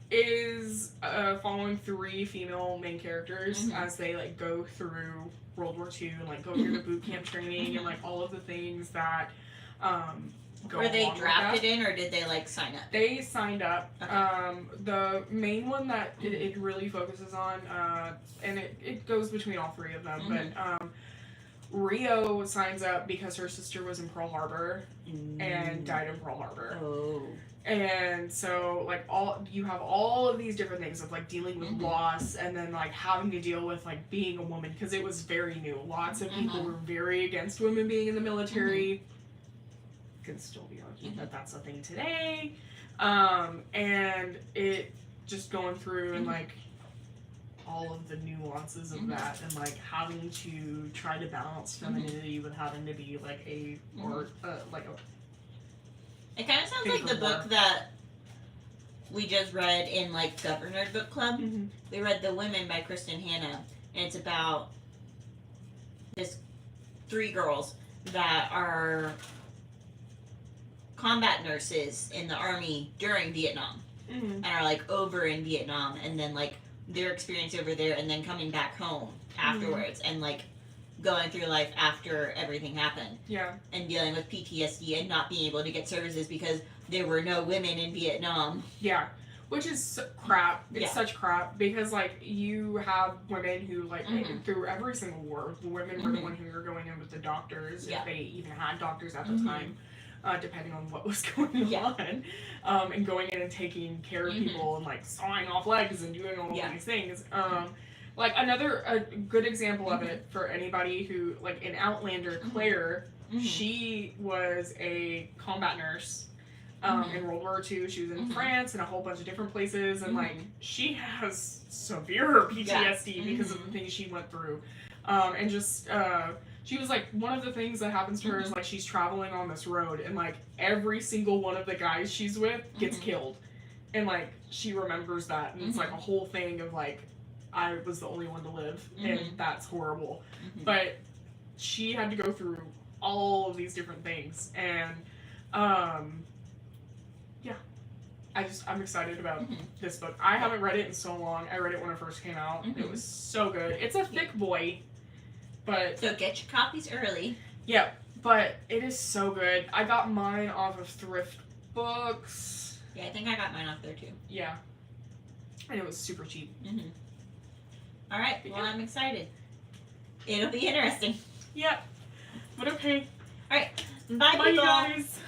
B: is following 3 female main characters as they, like, go through World War II and, like, go through the boot camp training and, like, all of the things that go
A: Were they
B: along with
A: drafted
B: that.
A: in, or did they, like, sign up?
B: They signed up.
A: Okay.
B: The main one that it really focuses on, and it goes between all 3 of them, but Rio signs up because her sister was in Pearl Harbor and died in Pearl Harbor.
A: Oh.
B: And so, like, you have all of these different things of, like, dealing with loss and then, like, having to deal with, like, being a woman, because it was very new. Lots of people were very against women being in the military. Can still be argued that that's a thing today. And it just going through and, like, all of the nuances of that, and, like, having to try to balance femininity with having to be, like, like a
A: It kind of sounds
B: Things
A: like the
B: were
A: book that we just read in like Governor Book Club.
B: Mhm.
A: We read The Women by Kristen Hanna, and it's about this 3 girls that are combat nurses in the army during Vietnam
B: Mhm.
A: and are like over in Vietnam, and then like their experience over there and then coming back home afterwards and like going through life after everything happened
B: Yeah.
A: and dealing with PTSD and not being able to get services because there were no women in Vietnam.
B: Yeah. Which is crap. It's
A: Yeah.
B: such crap because like you have women who like
A: Mhm.
B: through every single war, the women were the
A: Mhm.
B: one who were going in with the doctors
A: Yeah.
B: if they even had doctors at the
A: Mhm.
B: time, depending on what was going
A: Yeah.
B: on, and going in and taking care of
A: Mhm.
B: people and like sawing off legs and doing all
A: Yeah.
B: these things. Like a good example of it for anybody who like in Outlander, Claire,
A: Mhm.
B: she was a combat nurse. In World War II, she was in
A: Mhm.
B: France and a whole bunch of different places, and
A: Mhm.
B: like she has severe PTSD
A: Yeah.
B: because of
A: Mhm.
B: the things she went through, and just she was like one of the things that happens to her is like she's traveling on this road, and like every single one of the guys she's with gets
A: Mhm.
B: killed, and like she remembers that, and it's like a
A: Mhm.
B: whole thing of like I was the only one to live,
A: Mhm.
B: and that's horrible,
A: Mhm.
B: but she had to go through all of these different things, and I'm excited about
A: Mhm.
B: this book. I haven't read it in so long. I read it when it first came out. It
A: Mhm.
B: was so good. It's a thick boy, but
A: So get your copies early.
B: yeah, but it is so good. I got mine off of Thrift Books.
A: Yeah, I think I got mine off there too.
B: Yeah, and it was super cheap.
A: Mm-hmm. All right, well,
B: Yeah.
A: I'm excited. It'll be interesting.
B: Yeah, but okay.
A: Bye,
B: Bye,
A: people.
B: guys.